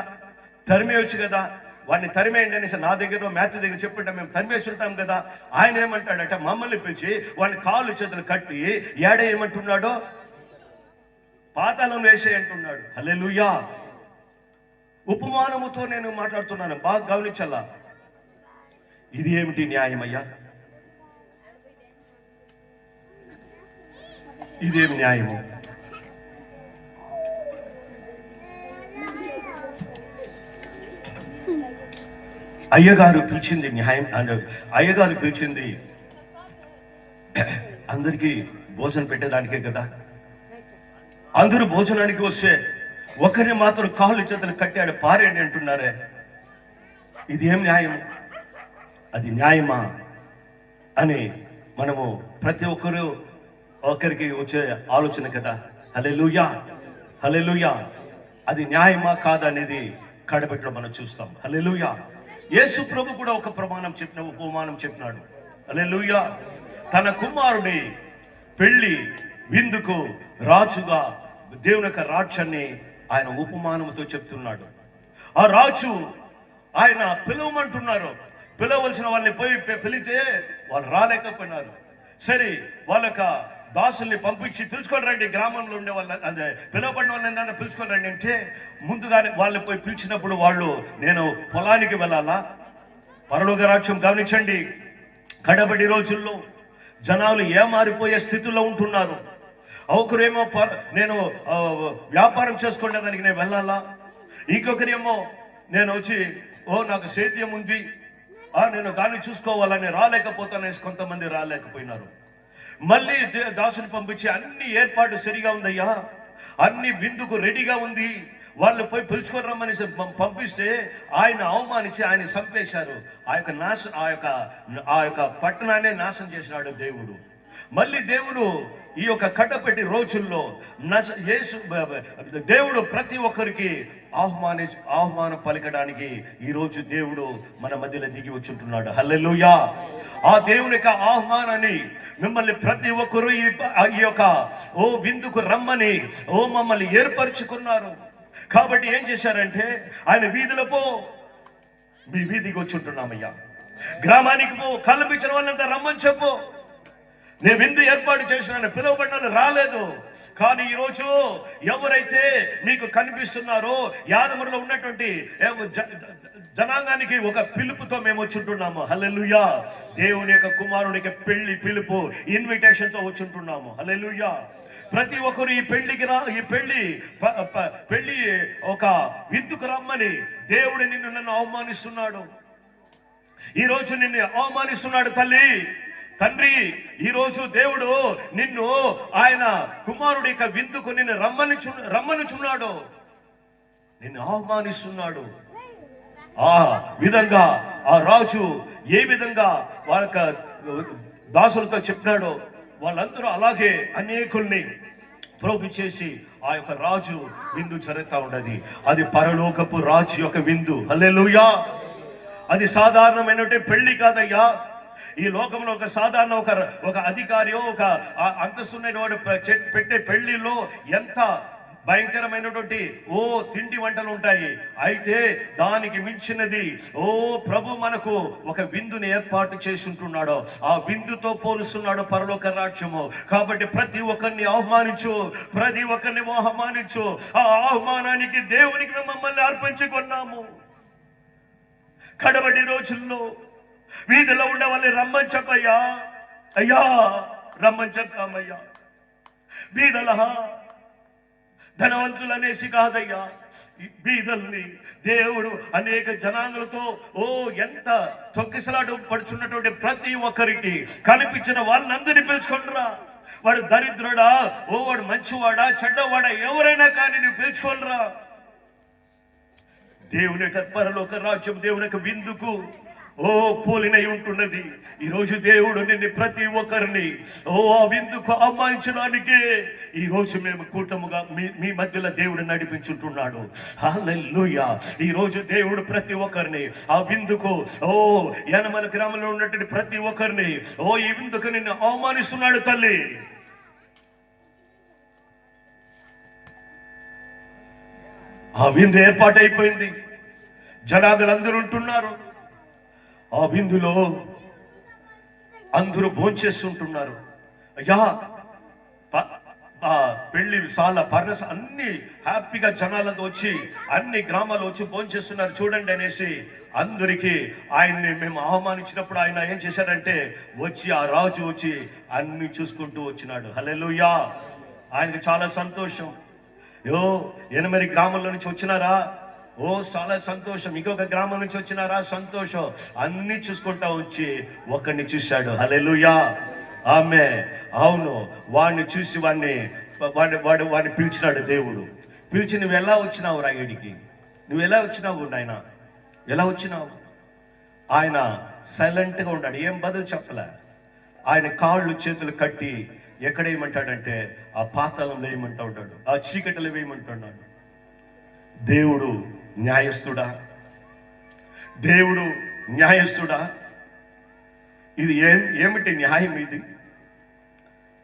తరిమేయచ్చు కదా. వాడిని తరిమేయండి అనేసి నా దగ్గర మ్యాథ్యూ దగ్గర చెప్పుంటే మేము తరిమేసి ఉంటాం కదా. ఆయన ఏమంటాడంటే మమ్మల్ని పిలిచి వాడిని కాళ్ళు చేతులు కట్టి ఏడేయమంటున్నాడో పాతాళం వేసేయంటున్నాడు. హల్లెలూయా. ఉపమానముతో నేను మాట్లాడుతున్నాను, బాగా గమనించాలా. ఇది ఏమిటి న్యాయమయ్యా? ఇదేమి న్యాయము? అయ్యగారు పిలిచింది న్యాయం, అయ్యగారు పిలిచింది అందరికీ భోజనం పెట్టేదానికే కదా. అందరూ భోజనానికి వస్తే ఒకరిని మాత్రం కాళ్ళు చేతులు కట్టాడు పారేయండి అంటున్నారే, ఇది ఏం న్యాయం? అది న్యాయమా అని మనము ప్రతి ఒక్కరు ఒకరికి వచ్చే ఆలోచన కదా. హల్లెలూయా, హల్లెలూయా. అది న్యాయమా కాదా అనేది కడబెట్టడం మనం చూస్తాం. హల్లెలూయా. యేసు ప్రభు కూడా ఒక ఉపమానం చెప్పినాడు. హల్లెలూయా. తన కుమారుని పెళ్లి విందుకు రాజుగా దేవుని యొక్క రాజ్యాన్ని ఆయన ఉపమానంతో చెప్తున్నాడు. ఆ రాజు ఆయన పిలవమంటున్నారు, పిలవలసిన వాళ్ళని పోయి పిలితే వాళ్ళు రాలేకపోయినారు. సరే, వాళ్ళక దాసుల్ని పంపించి పిలుచుకొని రండి, గ్రామంలో ఉండే వాళ్ళ అదే పిలువబడిన వాళ్ళని పిలుచుకొని రండి అంటే ముందుగానే వాళ్ళు పోయి పిలిచినప్పుడు వాళ్ళు, నేను పొలానికి వెళ్ళాలా? పరలోక రాజ్యం గమనించండి, కడబడి రోజుల్లో జనాలు ఏమారిపోయే స్థితిలో ఉంటున్నారు. ఒకరేమో నేను వ్యాపారం చేసుకునేదానికి నేను వెళ్ళాలా, ఇంకొకరేమో నేను వచ్చి నాకు సేద్యం ఉంది నేను దాన్ని చూసుకోవాలని రాలేకపోతానేసి కొంతమంది రాలేకపోయినారు. మళ్ళీ దాసుని పంపించి అన్ని ఏర్పాటు సరిగా ఉందయ్యా, అన్ని విందుకు రెడీగా ఉంది, వాళ్ళు పోయి పిలుచుకొని రమ్మని పంపిస్తే ఆయన అవమానించి ఆయన చంపేశారు. ఆ యొక్క పట్టణాన్ని నాశనం చేసినాడు దేవుడు. మళ్ళీ దేవుడు ఈ యొక్క కట్టపెట్టి రోజుల్లో దేవుడు ప్రతి ఒక్కరికి ఆహ్వానం పలకడానికి ఈ రోజు దేవుడు మన మధ్యలో దిగి వచ్చుంటున్నాడు. హల్లెలూయా. ఆ దేవుని యొక్క ఆహ్వానాన్ని మిమ్మల్ని ప్రతి ఒక్కరు ఈ యొక్క విందుకు రమ్మని మమ్మల్ని ఏర్పరచుకున్నారు. కాబట్టి ఏం చేశారంటే ఆయన వీధిలో పో, మీ వీధికి వచ్చుంటున్నామయ్యా, గ్రామానికి పో, కల్పించిన వాళ్ళంతా రమ్మని చెప్పు, నేను విందు ఏర్పాటు చేసినాను, పిలువబడిన రాలేదు. కానీ ఈరోజు ఎవరైతే మీకు కనిపిస్తున్నారో యాదమరులో ఉన్నటువంటి జనాంగానికి ఒక పిలుపుతో మేము వచ్చుంటున్నాము. హల్లెలూయా. దేవుని యొక్క కుమారునికి పిలుపు ఇన్విటేషన్ తో వచ్చుంటున్నాము. హల్లెలూయా. ప్రతి ఒక్కరు ఈ పెళ్లి ఒక విందుకు రమ్మని దేవుడు నన్ను అవమానిస్తున్నాడు. ఈ రోజు నిన్ను అవమానిస్తున్నాడు తల్లి, తండ్రి. ఈ రోజు దేవుడు నిన్ను ఆయన కుమారుడి యొక్క విందుకు నిన్ను రమ్మనుచున్నాడు, నిన్ను ఆహ్వానిస్తున్నాడు. ఆ విధంగా ఆ రాజు ఏ విధంగా వాళ్ళ దాసులతో చెప్పినాడో వాళ్ళందరూ అలాగే అనేకుల్ని ప్రోగు చేసి ఆ యొక్క రాజు విందు జరుగుతూ ఉండదు. అది పరలోకపు రాజు యొక్క విందు. హల్లెలూయా. అది సాధారణమైనటువంటి పెళ్లి కాదయ్యా. ఈ లోకంలో ఒక సాధారణ ఒక అధికారి ఒక అంతస్తున్న వాడు పెట్టే పెళ్లిలో ఎంత భయంకరమైనటువంటి తిండి వంటలు ఉంటాయి. అయితే దానికి మించినది ప్రభు మనకు ఒక విందుని ఏర్పాటు చేసి ఉంటున్నాడు. ఆ విందుతో పోలుస్తున్నాడు పరలోక రాజ్యము. కాబట్టి ప్రతి ఒక్కరిని ఆహ్వానించు. ఆ ఆహ్వానానికి దేవునికి మమ్మల్ని అర్పించుకున్నాము. కడబడి రోజుల్లో వీధిలో ఉండే వాళ్ళని రమ్మని చెప్పయ్యా, అయ్యా రమ్మని చెప్తామయ్యా. వీధల ధనవంతులనేసి కాదయ్యా, బీదల్ని దేవుడు అనేక జనాంగులతో ఎంత తొక్కిసలాట పడుచున్నటువంటి ప్రతి ఒక్కరికి కనిపించిన వాళ్ళందరినీ పిలుచుకుంటురా. వాడు దరిద్రుడా, వాడు మంచివాడా, చెడ్డవాడా, ఎవరైనా కానీ నువ్వు పిలుచుకోనరా. దేవుని యొక్క పరలోక రాజ్యం, దేవుని యొక్క విందుకు ఓ పోలినై ఉంటున్నది. ఈ రోజు దేవుడు నిన్ను ప్రతి ఒక్కరిని ఆ విందుకు ఆహ్వానించడానికే ఈ రోజు మేము కూటముగా మీ మధ్యలో దేవుడు నడిపించుంటున్నాడు. హల్లెలూయా. ఈ రోజు దేవుడు ప్రతి ఒక్కరిని ఆ విందుకు యనమల గ్రామంలో ఉన్నటువంటి ప్రతి ఒక్కరిని ఈ విందుకు నిన్ను ఆహ్వానిస్తున్నాడు తల్లి. ఆ విందు ఏర్పాటైపోయింది. జనాదులందరూ ఉంటున్నారు. ఆ విందులో అందరూ భోంచేస్తుంటున్నారు. అయ్యా పెళ్లి సాల పరస అన్ని హ్యాపీగా జనాలతో వచ్చి అన్ని గ్రామాలు వచ్చి భోంచేస్తున్నారు చూడండి అనేసి అందరికి ఆయన్ని మేము ఆహ్వానించినప్పుడు ఆయన ఏం చేశారంటే వచ్చి ఆ రాజు వచ్చి అన్ని చూసుకుంటూ వచ్చినాడు. హల్లెలూయా. ఆయనకి చాలా సంతోషం. 8 గ్రామాల నుంచి వచ్చినారా? చాలా సంతోషం. ఇంకొక గ్రామం నుంచి వచ్చినారా? సంతోషం. అన్ని చూసుకుంటా వచ్చి ఒకరిని చూశాడు. హల్లెలూయా. ఆమె అవును, వాడిని చూసి వాడిని పిలిచినాడు దేవుడు. పిలిచి నువ్వు ఎలా వచ్చినావు రాయుడికి? నువ్వు ఎలా వచ్చినావు నాయన? ఎలా వచ్చినావు? ఆయన సైలెంట్గా ఉన్నాడు, ఏం బదులు చెప్పలే. ఆయన కాళ్ళు చేతులు కట్టి ఎక్కడ వేయమంటాడంటే ఆ పాతాళంలో వేయమంటా ఉంటాడు, ఆ చీకటిలో వేయమంటున్నాడు. దేవుడు న్యాయస్థుడా? దేవుడు న్యాయస్థుడా? ఇది ఏమిటి న్యాయం? ఇది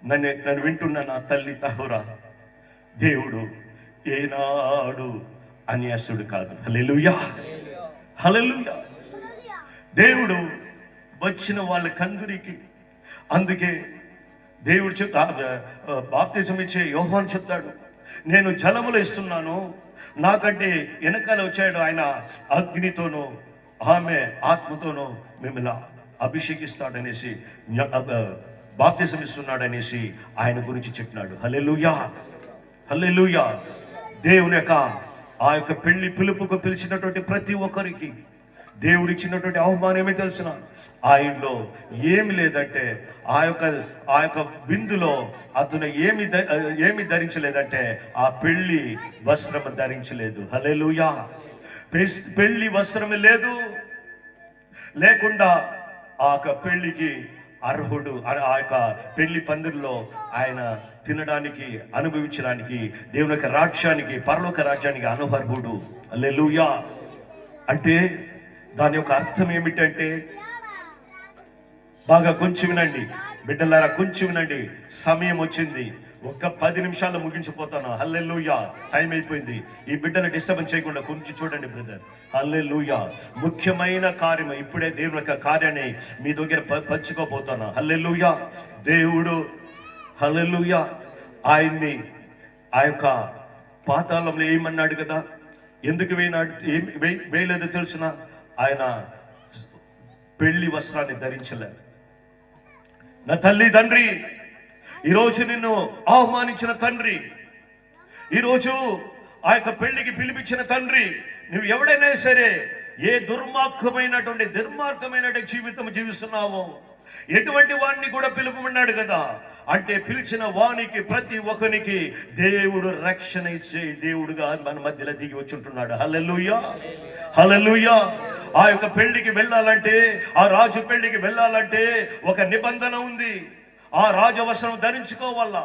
నన్ను వింటున్న నా తల్లి తహురా, దేవుడు ఏనాడు అన్యాయస్తుడు కాదు. హల్లెలూయా. హల్లెలూయా. దేవుడు వచ్చిన వాళ్ళకందరికి, అందుకే దేవుడు బాప్తిజం ఇచ్చే యోహాను చెప్తాడు, నేను జలములు ఇస్తున్నాను, నాకంటే వెనకాల వచ్చాడు ఆయన అగ్నితోనూ ఆమె ఆత్మతోనూ మిమ్మల్ని అభిషేకిస్తాడనేసి, బాప్తిజం ఇస్తున్నాడనేసి ఆయన గురించి చెప్పినాడు. హల్లెలూయా. హల్లెలూయా. దేవుని ఆ యొక్క పెళ్లి పిలుపుకు పిలిచినటువంటి ప్రతి ఒక్కరికి దేవుడు ఇచ్చినటువంటి ఆహ్వానం ఏమి తెలిసిన, ఆయనలో ఏమి లేదంటే ఆ యొక్క విందులో అతను ఏమి ధరించలేదంటే ఆ పెళ్లి వస్త్రం ధరించలేదు. హల్లెలూయా. పెళ్లి వస్త్రం లేకుండా ఆ యొక్క పెళ్లికి అర్హుడు, ఆ యొక్క పెళ్లి పందిరిలో ఆయన తినడానికి అనుభవించడానికి దేవుని యొక్క రాజ్యానికి, పరలోక రాజ్యానికి అనర్హుడు. హల్లెలూయా. అంటే దాని యొక్క అర్థం ఏమిటంటే, బాగా కొంచెం వినండి బిడ్డలారా, కొంచెం వినండి. సమయం వచ్చింది, ఒక్క 10 నిమిషాల్లో ముగించిపోతాను. హల్లెలూయా. టైం అయిపోయింది. ఈ బిడ్డను డిస్టర్బెన్స్ చేయకుండా కొంచెం చూడండి బ్రదర్. హల్లెలూయా. ముఖ్యమైన కార్యం ఇప్పుడే దేవుని యొక్క కార్యాన్ని మీ దగ్గర పంచుకోపోతాను. హల్లెలూయా. దేవుడు హల్లెలూయా ఆయన్ని ఆ యొక్క పాతాళంలో ఏమన్నాడు కదా, ఎందుకు వేయలేదో తెలుసిన, ఆయన పెళ్లి వస్త్రాన్ని ధరించలేదు. నా తల్లి తండ్రి, ఈరోజు నిన్ను ఆహ్వానించిన తండ్రి, ఈరోజు ఆ యొక్క పెళ్లికి పిలిపించిన తండ్రి, నువ్వు ఎవడైనా సరే ఏ దుర్మార్గమైనటువంటి జీవితం జీవిస్తున్నావో ఎటువంటి వాడిని కూడా పిలుపమన్నాడు కదా. అంటే పిలిచిన వానికి ప్రతి ఒక్కరికి దేవుడు రక్షణ ఇచ్చే దేవుడుగా మన మధ్యలో దిగి వచ్చుంటున్నాడు. హల్లెలూయా. హల్లెలూయా. ఆ యొక్క పెళ్లికి వెళ్ళాలంటే, ఆ రాజు పెళ్లికి వెళ్ళాలంటే ఒక నిబంధన ఉంది. ఆ రాజవస్త్రం ధరించుకోవాలా.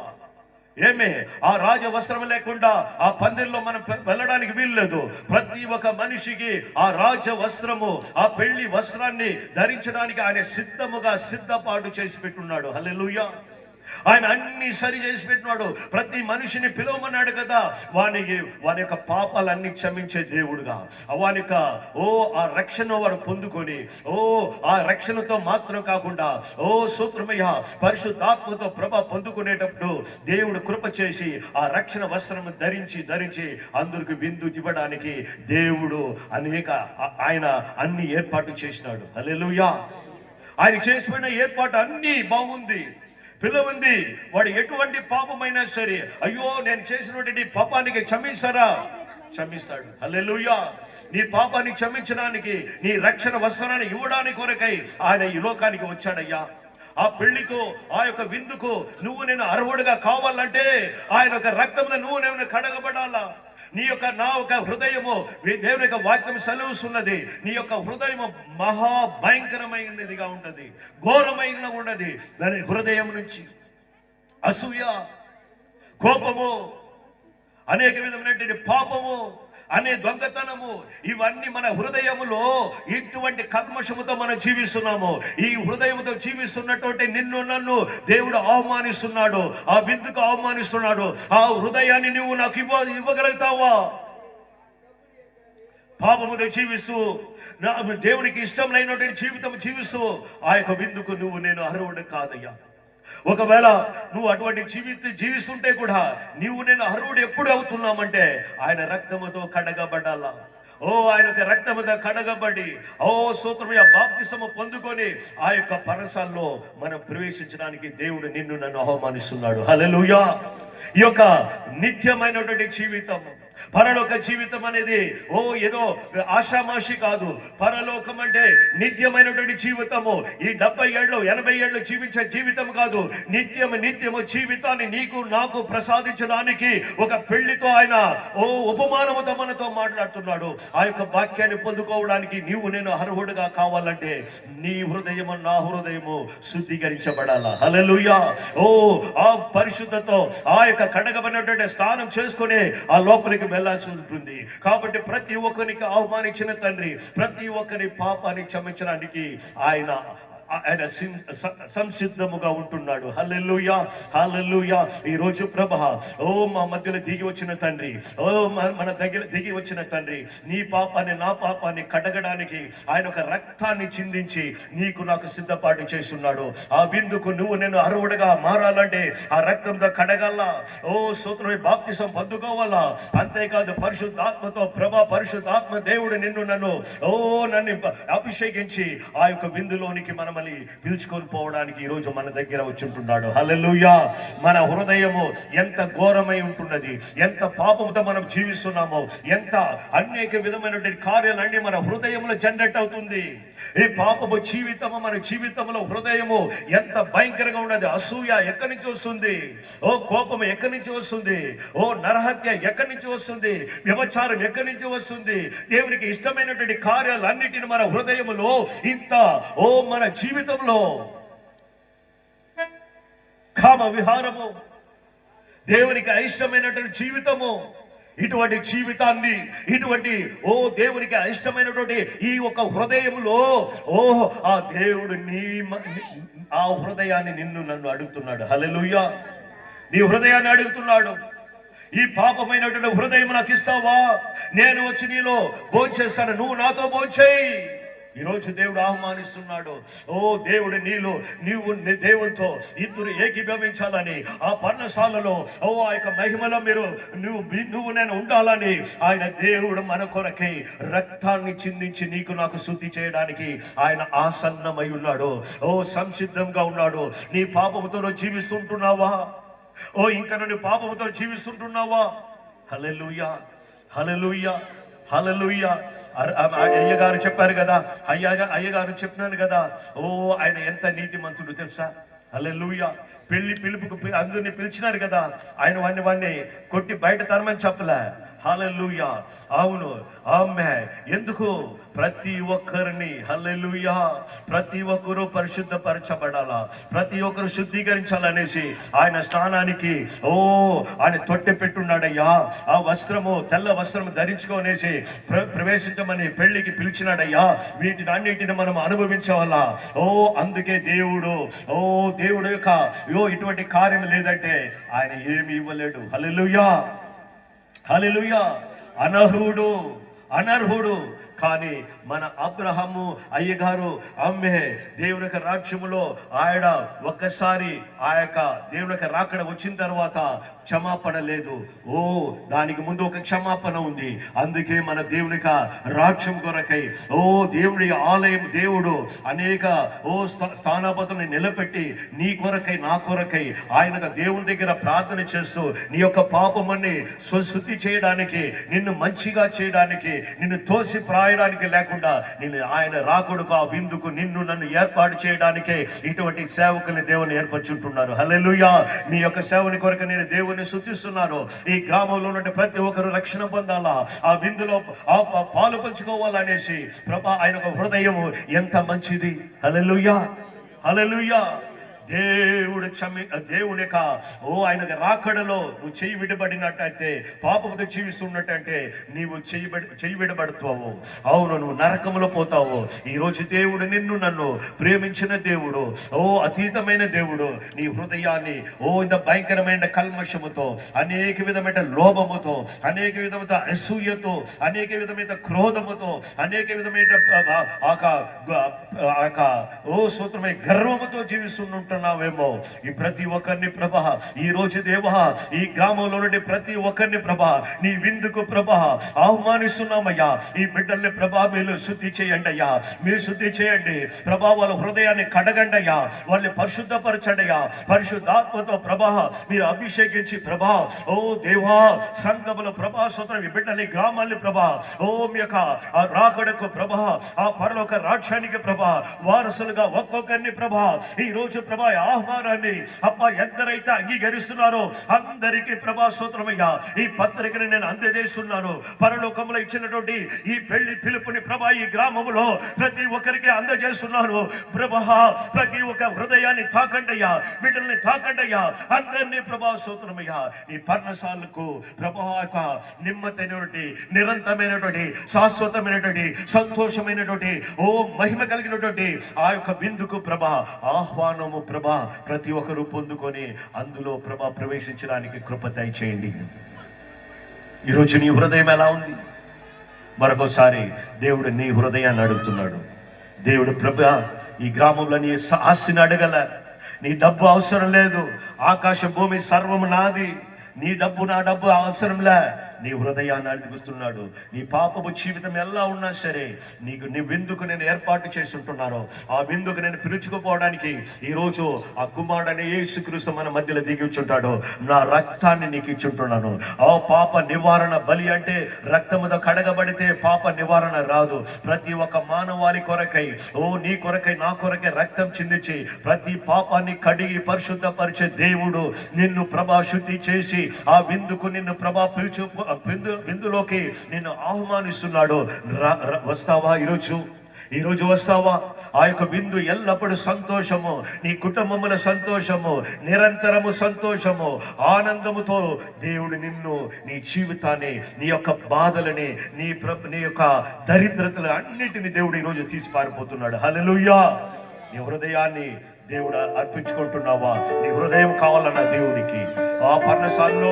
ఆ రాజవస్త్రం లేకుండా ఆ పందిరిలో మనం వెళ్ళడానికి వీల్లేదు. ప్రతి ఒక్క మనిషికి ఆ రాజవస్త్రము, ఆ పెళ్లి వస్త్రాన్ని ధరించడానికి ఆయన సిద్ధపాటు చేసి పెట్టున్నాడు. హల్లెలూయా. ఆయన అన్ని సరి చేసి పెట్టినాడు. ప్రతి మనిషిని పిలవమన్నాడు కదా, వాని యొక్క పాపాలన్నీ క్షమించే దేవుడుగా, వాని యొక్క ఆ రక్షణ వాడు పొందుకొని, ఆ రక్షణతో మాత్రం కాకుండా సూత్రమయ్య పరిశుద్ధాత్మతో ప్రభ పొందుకునేటప్పుడు దేవుడు కృప చేసి ఆ రక్షణ వస్త్రం ధరించి అందరికి విందు ఇవ్వడానికి దేవుడు ఆయన అన్ని ఏర్పాటు చేసినాడు. హల్లెలూయా. ఆయన చేసిన ఏర్పాటు అన్ని బాగుంది, పిలవంది. వాడు ఎటువంటి పాపమైనా సరే, అయ్యో నేను చేసినటువంటి పాపానికి క్షమిస్తాడు. హల్లెలూయా. నీ పాపాన్ని క్షమించడానికి, నీ రక్షణ వస్త్రాన్ని ఇవ్వడానికి కొరకై ఆయన ఈ లోకానికి వచ్చాడయ్యా. ఆ పెళ్లితో, ఆ యొక్క విందుకు నేను అర్హుడుగా కావాలంటే ఆయన యొక్క రక్తంలో నేను కడగబడాలా. నా యొక్క హృదయము దేవుని యొక్క వాక్యం సెలవుస్తున్నది. నీ యొక్క హృదయము మహా భయంకరమైనదిగా ఉంటది, ఘోరమైన ఉన్నది. దాని హృదయం నుంచి అసూయ, కోపము, అనేక విధమైనటువంటి పాపము, అనే దొంగతనము, ఇవన్నీ మన హృదయములో ఇటువంటి కల్మషముతో మనం జీవిస్తున్నాము. ఈ హృదయముతో జీవిస్తున్నటువంటి నిన్ను నన్ను దేవుడు అవమానిస్తున్నాడు, ఆ విందుకు అవమానిస్తున్నాడు. ఆ హృదయాన్ని నువ్వు నాకు ఇవ్వగలుగుతావా? పాపముతో జీవిస్తూ దేవునికి ఇష్టం లేనటువంటి జీవితం జీవిస్తూ ఆ యొక్క విందుకు నేను అర్హుడు కాదయ్యా. ఒకవేళ నువ్వు అటువంటి జీవిస్తుంటే కూడా నేను అర్హుడు ఎప్పుడు అవుతున్నామంటే ఆయన రక్తముతో కడగబడాలా. ఆయన యొక్క రక్తముతో కడగబడి స్తోత్రమయ్యా బాప్తిసము పొందుకొని ఆ యొక్క పరసాల్లో మనం ప్రవేశించడానికి దేవుడు నిన్ను నన్ను ఆహ్వానిస్తున్నాడు. హల్లెలూయా. ఈ యొక్క నిత్యమైనటువంటి జీవితం, పరలోక జీవితం అనేది ఏదో ఆషామాషి కాదు. పరలోకం అంటే నిత్యమైనటువంటి జీవితము. ఈ 70 ఏళ్ళు 80 ఏళ్ళు జీవించే జీవితం కాదు. నిత్యము జీవితాన్ని నీకు నాకు ప్రసాదించడానికి ఒక పెళ్లితో ఆయన ఉపమానముతో మనతో మాట్లాడుతున్నాడు. ఆ యొక్క వాక్యాన్ని పొందుకోవడానికి నేను అర్హుడుగా కావాలంటే నీ హృదయము నా హృదయము శుద్ధీకరించబడాలా. హల్లెలూయా. ఆ పరిశుద్ధతో ఆ యొక్క కడగబడినటువంటి స్నానం చేసుకుని ఆ లోపలికి వెళ్ళాల్సి ఉంటుంది. కాబట్టి ప్రతి ఒక్కరికి ఆహ్వానించిన తండ్రి ప్రతి ఒక్కరి పాపాన్ని క్షమించడానికి ఆయన సంసిద్ధముగా ఉంటున్నాడు. హల్లెలూయా, హల్లెలూయా. ఈ రోజు ప్రభా మా మధ్యలో దిగి వచ్చిన తండ్రి, మన దగ్గర దిగి వచ్చిన తండ్రి, నీ పాపాన్ని నా పాపాన్ని కడగడానికి ఆయన ఒక రక్తాన్ని చిందించి నీకు నాకు సిద్ధపాటు చేస్తున్నాడు. ఆ విందుకు నేను అర్హుడుగా మారాలంటే ఆ రక్తంతో కడగల్లా. స్తోత్రమే బాప్తిసం పొందుకోవాలా. అంతేకాదు పరిశుద్ధాత్మతో పరిశుద్ధాత్మ దేవుడు నన్ను అభిషేకించి ఆ యొక్క విందులోనికి మనం పిలుచుకొని పోవడానికి ఈ రోజు మన దగ్గర వచ్చి ఉంటున్నాడు. హల్లెలూయా. మన హృదయము ఎంత ఘోరమై ఉంటున్నది, ఎంత పాపంతో మనం జీవిస్తున్నామో, ఎంత అనేక విధమైనటువంటి కార్యాలన్నీ మన హృదయంలో జనరేట్ అవుతుంది. ఈ పాపము జీవితము మన జీవితంలో హృదయము ఎంత భయంకరంగా ఉన్నది. అసూయ ఎక్కడి నుంచి వస్తుంది? కోపము ఎక్కడి నుంచి వస్తుంది? నరహత్య ఎక్కడి నుంచి వస్తుంది? వ్యభిచారం ఎక్కడి నుంచి వస్తుంది? దేవునికి ఇష్టమైనటువంటి కార్యాలన్నిటిని మన హృదయములో ఇంత మన జీవితంలో కామ విహారము, దేవునికి అయిష్టమైనటువంటి జీవితము, ఇటువంటి జీవితాన్ని ఇటువంటి దేవునికి అయిష్టమైనటువంటి ఈ ఒక హృదయంలో ఆ దేవుడు ఆ హృదయాన్ని నన్ను అడుగుతున్నాడు. హల్లెలూయా. నీ హృదయాన్ని అడుగుతున్నాడు. ఈ పాపమైనటువంటి హృదయం నాకు ఇస్తావా? నేను వచ్చి నీలో భోంచేస్తాను, నువ్వు నాతో భోంచేయి. ఈరోజు దేవుడు ఆహ్వానిస్తున్నాడు. దేవుడు నీవు దేవునితో ఇద్దరు ఏకీభవించాలని, ఆ పర్ణశాలలో ఆ యొక్క మహిమలో నువ్వు నేను ఉండాలని ఆయన దేవుడు మన కొరకై రక్తాన్ని చిందించి నీకు నాకు శుద్ధి చేయడానికి ఆయన ఆసన్నమై ఉన్నాడు. సంసిద్ధంగా ఉన్నాడు. నీ పాపముతో జీవిస్తుంటున్నావా? ఇంకా నువ్వు పాపముతో జీవిస్తుంటున్నావా? హల్లెలూయా, హల్లెలూయా, హల్లెలూయా. అయ్యగారు చెప్పారు కదా, అయ్యగారు చెప్పినాను కదా, ఆయన ఎంత నీతిమంతుడు తెలుసా? హల్లెలూయా. పిలుపుకు అందరిని పిలిచినారు కదా, ఆయన వాడిని కొట్టి బయట తరమని చెప్పలే. హల్లెలూయా. అవును, ఆమె ఎందుకు ప్రతి ఒక్కరిని హల్లెలూయా ప్రతి ఒక్కరూ పరిశుద్ధపరచబడాలా, ప్రతి ఒక్కరు శుద్ధీకరించాలనేసి ఆయన స్నానానికి ఆయన తొట్టె పెట్టున్నాడయ్యా. ఆ వస్త్రము తెల్ల వస్త్రము ధరించుకోనేసి ప్రవేశించమని పెళ్లికి పిలిచినాడయ్యా. వీటిని అన్నిటిని మనం అనుభవించవాలా. అందుకే దేవుడు యొక్క ఇటువంటి కార్యం లేదంటే ఆయన ఏమి ఇవ్వలేడు. హల్లెలూయా, హల్లెలూయా. అనర్హుడు కానీ మన అబ్రహాము అయ్యగారు దేవుని యొక్క రాజ్యములో ఆయన ఒక్కసారి ఆ యొక్క దేవుని యొక్క రాకడ వచ్చిన తర్వాత క్షమాపణ లేదు. దానికి ముందు ఒక క్షమాపణ ఉంది. అందుకే మన దేవుని రాజ్యం కొరకై దేవుడి ఆలయం దేవుడు అనేక స్థానాపతుల్ని నిలబెట్టి నీ కొరకై నా కొరకై ఆయన దేవుని దగ్గర ప్రార్థన చేస్తూ నీ యొక్క పాపమని శుద్ధి చేయడానికి, నిన్ను మంచిగా చేయడానికి, నిన్ను తోసి రాయడానికి లేకుండా నేను ఆయన రాకడుకు ఆ విందుకు నిన్ను నన్ను ఏర్పాటు చేయడానికే ఇటువంటి సేవకుల్ని దేవుని ఏర్పరచుంటున్నారు. హల్లెలూయా. మీ యొక్క సేవని కొరకు నేను దేవుని స్తుతిస్తున్నాను. ఈ గ్రామంలో ఉన్న ప్రతి ఒక్కరు రక్షణ పొందాలా, ఆ విందులో పాలు పంచుకోవాలనేసి ప్రభా ఆయన ఒక హృదయం ఎంత మంచిది. హల్లెలూయా, హల్లెలూయా. దేవుని యొక్క ఆయన రాకడలో నువ్వు చెయ్యి విడబడినట్టయితే, పాపముతో జీవిస్తున్నట్టయితే నీవు చెయ్యి విడబడుతావు. అవును, నువ్వు నరకములో పోతావు. ఈ రోజు దేవుడు నిన్ను నన్ను ప్రేమించిన దేవుడు, అతీతమైన దేవుడు. నీ హృదయాన్ని ఇంత భయంకరమైన కల్మషముతో, అనేక విధమైన లోభముతో, అనేక విధమైన అసూయతో, అనేక విధమైన క్రోధముతో, అనేక విధమైన సూత్రమైన గర్వముతో జీవిస్తుంటున్నావేమో. ఈ ప్రతి ఒక్కరిని ప్రభా ఈ రోజు దేవా ఈ గ్రామంలో నుండి ప్రతి ఒక్కరిని ప్రభా నీ విందుకు ప్రభా ఆహ్వానిస్తున్నామయ్యా. ఈ బిడ్డల్ని ప్రభా మీరు శుద్ధి చేయండి అయ్యా, మీరు శుద్ధి చేయండి ప్రభా. వాళ్ళ హృదయాన్ని కడగండి అయ్యా, వాళ్ళని పరిశుద్ధపరచండి అయ్యా. పరిశుద్ధాత్మతో ప్రభా మీరు అభిషేకించి ప్రభా దేవా సంఘముల ప్రభా సోదరు ఈ బిడ్డల్ని గ్రామాల్ని ప్రభా మీ యొక్క రాకడకు ప్రభా ఆ పరలోక రాజ్యానికి ప్రభా వారసులుగా ఒక్కొక్కరిని ప్రభా ఈ రోజు ప్రభా ఆహ్వానాన్ని అబ్బా ఎందరైతే అంగీకరిస్తున్నారో అందరికీ ప్రభా స్తోత్రమయ్యా. ఈ పత్రికని నేను అందజేస్తున్నాను. పరలోకంలో ఇచ్చినటువంటి ఈ పెళ్లి పిలుపుని ప్రభా ఈ గ్రామంలో ప్రతి ఒక్కరికి అందజేస్తున్నాను ప్రభా. ప్రతి ఒక్క హృదయాన్ని తాకండయ్యా, బిడ్డల్ని తాకండయ్యా, అందరినీ ప్రభా స్తోత్రమయ్యా. ఈ పర్ణశాలకు ప్రభా యొక్క నిమ్మతైనటువంటి నిరంతరమైనటువంటి శాశ్వతమైనటువంటి సంతోషమైనటువంటి మహిమ కలిగినటువంటి ఆ యొక్క విందుకు ప్రభా ఆహ్వానము ప్రభా ప్రతి ఒక్కరూ పొందుకొని అందులో ప్రభా ప్రవేశించడానికి కృప దయచేయండి. ఈరోజు నీ హృదయం ఎలా ఉంది? మరొకసారి దేవుడు నీ హృదయాన్ని అడుగుతున్నాడు. దేవుడు ప్రభా ఈ గ్రామంలో నీ ఆస్తిని అడగల, నీ డబ్బు అవసరం లేదు, ఆకాశ భూమి సర్వము నాది, నీ డబ్బు నా డబ్బు అవసరంలే, నీ హృదయాన్ని అడుగుతున్నాడు. నీ పాపపు జీవితం ఎలా ఉన్నా సరే నీ విందుకు నేను ఏర్పాటు చేసి ఉంటున్నాను. ఆ విందుకు నేను పిలుచుకుపోవడానికి ఈరోజు ఆ కుమారుడైన యేసుక్రీస్తు మన మధ్యలో దిగిచుంటాడు. నా రక్తాన్ని నీకు ఇచ్చుంటున్నాను. ఆ పాప నివారణ బలి అంటే రక్తముతో కడగబడితే పాప నివారణ రాదు. ప్రతి ఒక్క మానవాళి కొరకై నీ కొరకై నా కొరకై రక్తం చిందించి ప్రతి పాపాన్ని కడిగి పరిశుద్ధపరిచే దేవుడు నిన్ను ప్రభా శుద్ధి చేసి ఆ విందుకు నిన్ను ప్రభా విందులోకి నిన్ను ఆహ్వానిస్తున్నాడు. వస్తావా? ఈరోజు వస్తావా? ఆ యొక్క విందు ఎల్లప్పుడూ సంతోషము, నీ కుటుంబముల సంతోషము, నిరంతరము సంతోషము, ఆనందముతో దేవుడు నిన్ను, నీ జీవితాన్ని, నీ యొక్క బాధలని, నీ యొక్క దరిద్రతలు అన్నిటిని దేవుడు ఈరోజు తీసి పారిపోతున్నాడు. హల్లెలూయా. నీ హృదయాన్ని దేవుడు అర్పించుకుంటున్నావా? నీ హృదయం కావాలన్న దేవుడికి ఆ పర్ణశాలలో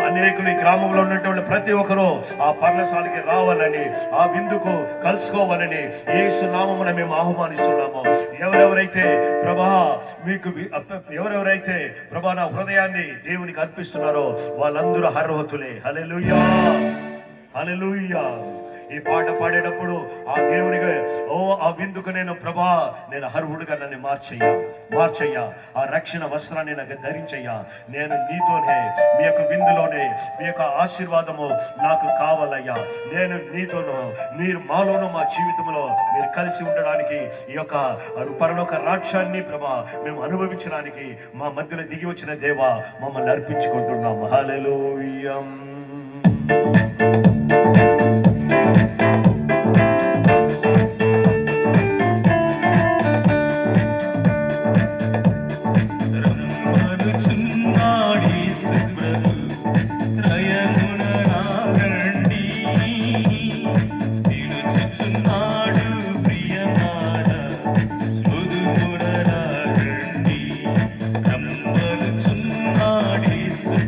అనేకులు ఈ గ్రామంలో ఉన్నటువంటి ప్రతి ఒక్కరూ ఆ పర్ణశాలకి రావాలని, ఆ విందుకు కలుసుకోవాలని యేసు నామమున మేము ఆహ్వానిస్తున్నాము. ఎవరెవరైతే ప్రభా నా హృదయాన్ని దేవునికి అర్పిస్తున్నారో వాళ్ళందరూ అర్హతులే. హల్లెలూయా, హల్లెలూయా. ఈ పాట పాడేటప్పుడు ఆ దేవునికి ఆ విందుకు నేను ప్రభా నేను అర్హుడుగా నన్ను మార్చయ్యా, ఆ రక్షణ వస్త్రాన్ని నాకు ధరించయ్యా. నేను నీతోనే మీ యొక్క విందులోనే మీ యొక్క ఆశీర్వాదము నాకు కావాలయ్యా. నేను నీతోనూ మీరు మాలోనూ మా జీవితంలో మీరు కలిసి ఉండడానికి ఈ యొక్క పరలోక రాజ్యాన్ని ప్రభా మేము అనుభవించడానికి మా మధ్యలో దిగి వచ్చిన దేవా మమ్మల్ని అర్పించుకుంటున్నాము. హల్లెలూయా.
రమ్మనుచున్నాడు యేసు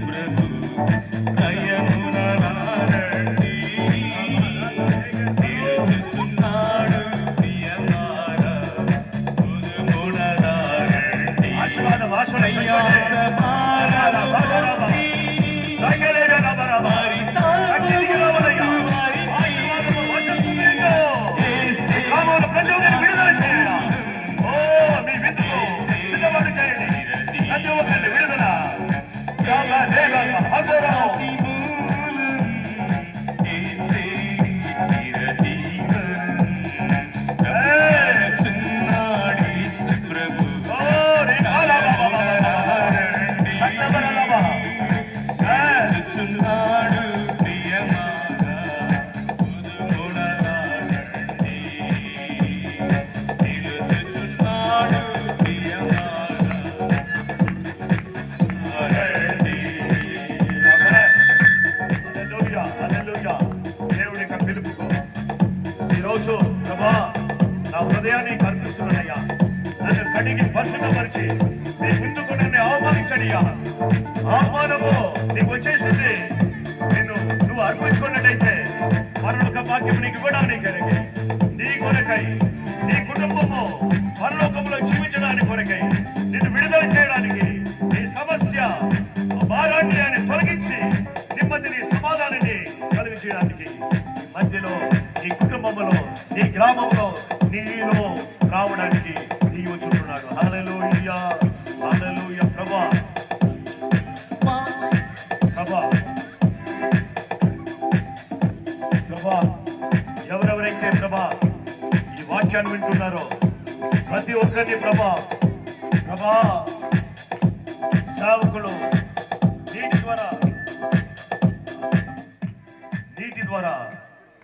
ప్రభు,
హృదయాన్ని కల్పిస్తున్నానయ్యా. నన్ను కడిగి పరిశుద్ధపరిచి నీ ముందుకు నన్ను అవమానించడియా. అవమానము నీకు వచ్చేసింది. నువ్వు అర్పించుకున్నట్టయితే పరలోక భాగ్యం నీకు ఇవ్వడానికి నీ కొరకై, నీ కుటుంబము పరలోకంలో జీవించడానికి కొరకై, నిన్ను విడుదల చేయడానికి, నీ సమస్య భారాన్ని ఆయన తొలగించి నెమ్మదిని సమాధానాన్ని కలిగి చేయడానికి, మధ్యలో నీ కుటుంబంలో, నీ గ్రామంలో, నీలో రావడానికి నీ వచ్చున్నాడు. హల్లెలూయా, హల్లెలూయా. ప్రభా ప్రభా ప్రభా ఎవరెవరైతే ప్రభా ఈ వాక్యాన్ని వింటున్నారో ప్రతి ఒక్కరిని ప్రభా ప్రభా సేవకులు నీటి ద్వారా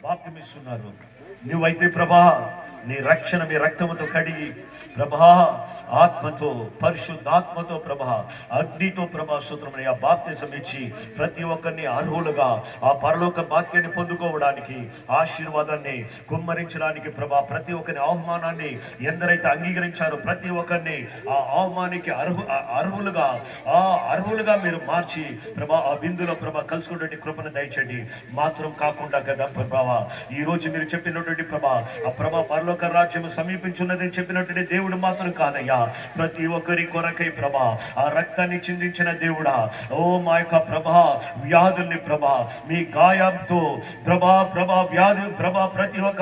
బాప్తిమిస్తున్నారు. నువ్వైతే ప్రభా నీ రక్షణ మీ రక్తముతో కడిగి ప్రభా ఆత్మతో, పరిశుద్ధాత్మతో ప్రభా అగ్నితో ప్రభా స్తోత్రమయ్యా బాప్తిజం ఇచ్చి ప్రతి ఒక్కరిని అర్హులుగా ఆ పరలోక భాగ్యాన్ని పొందుకోవడానికి, ఆశీర్వాదాన్ని కుమ్మరించడానికి ప్రభా ప్రతి ఒక్కరి అవమానాన్ని ఎందరైతే అంగీకరించారో ప్రతి ఒక్కరిని ఆ అవమానానికి అర్హులుగా మీరు మార్చి ప్రభా ఆ బిందులో ప్రభా కలుసుకున్నటువంటి కృపను దయచేయండి. మాత్రం కాకుండా కదా ప్రభావ ఈ రోజు మీరు చెప్పినటువంటి ప్రభా ఆ ప్రభా పరలోక రాజ్యము సమీపించున్నదని చెప్పినటువంటి దేవుడు మాత్రం కాదయ్యా, ప్రతి ఒక్కరి కొరకై ప్రభా ఆ రక్తాన్ని చిందించిన దేవుడా. ఓ మా యొక్క ప్రభా వ్యాధుల్ని ప్రభా మీ గాయంతో ప్రభా వ్యాధి ప్రభా ప్రతి ఒక్క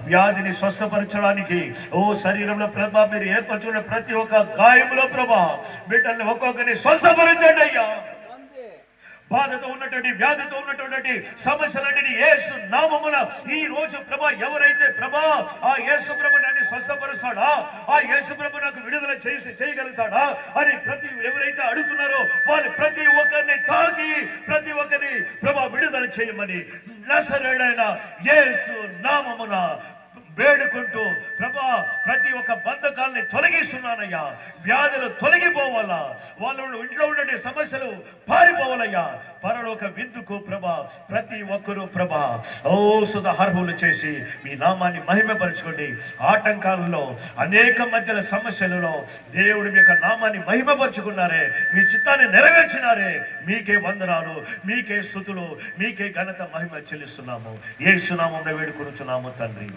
వ్యాధిని స్వస్థపరచడానికి ఓ శరీరంలో ప్రభా మీరు ఏర్పరచుకున్న ప్రతి ఒక్క గాయములో ప్రభా బిడ్డల్ని ఒక్కొక్కరిని స్వస్థపరచండి అయ్యా. బాధతో ఉన్నటువంటి, వ్యాధితో ఉన్నటువంటి సమస్యలన్నిటి యేసు నామమున ఈ రోజు ప్రభా ఎవరైతే ప్రభా ఆ యేసు ప్రభు నన్ను స్వస్థపరుస్తాడా, ఆ యేసు ప్రభు నాకు విడుదల చేయగలుగుతాడా అని ఎవరైతే అడుగుతున్నారో వాళ్ళు ప్రతి ఒక్కరిని తాకి ప్రతి ఒక్కరిని ప్రభా విడుదల చేయమని నజరేయుడైన యేసు నామమున వేడుకుంటూ ప్రభా ప్రతి ఒక్క బంధకాలని తొలగిస్తున్నానయ్యా. వ్యాధులు తొలగిపోవాలా, వాళ్ళు ఇంట్లో ఉండే సమస్యలు పారిపోవాలయ్యా. పరలోక విందుకు ప్రభా ప్రతి ఒక్కరూ ప్రభా ఓ సుధ అర్హులు చేసి మీ నామాన్ని మహిమపరచుకోండి. ఆటంకాలలో అనేక మధ్యల సమస్యలలో దేవుడు మీ యొక్క నామాన్ని మహిమపరుచుకున్నారే, మీ చిత్తాన్ని నెరవేర్చినారే. మీకే వందనాలు, మీకే స్తుతులు, మీకే ఘనత మహిమ చెల్లిస్తున్నాము. యేసు నామమున వేడుకొనుచున్నాము తండ్రి.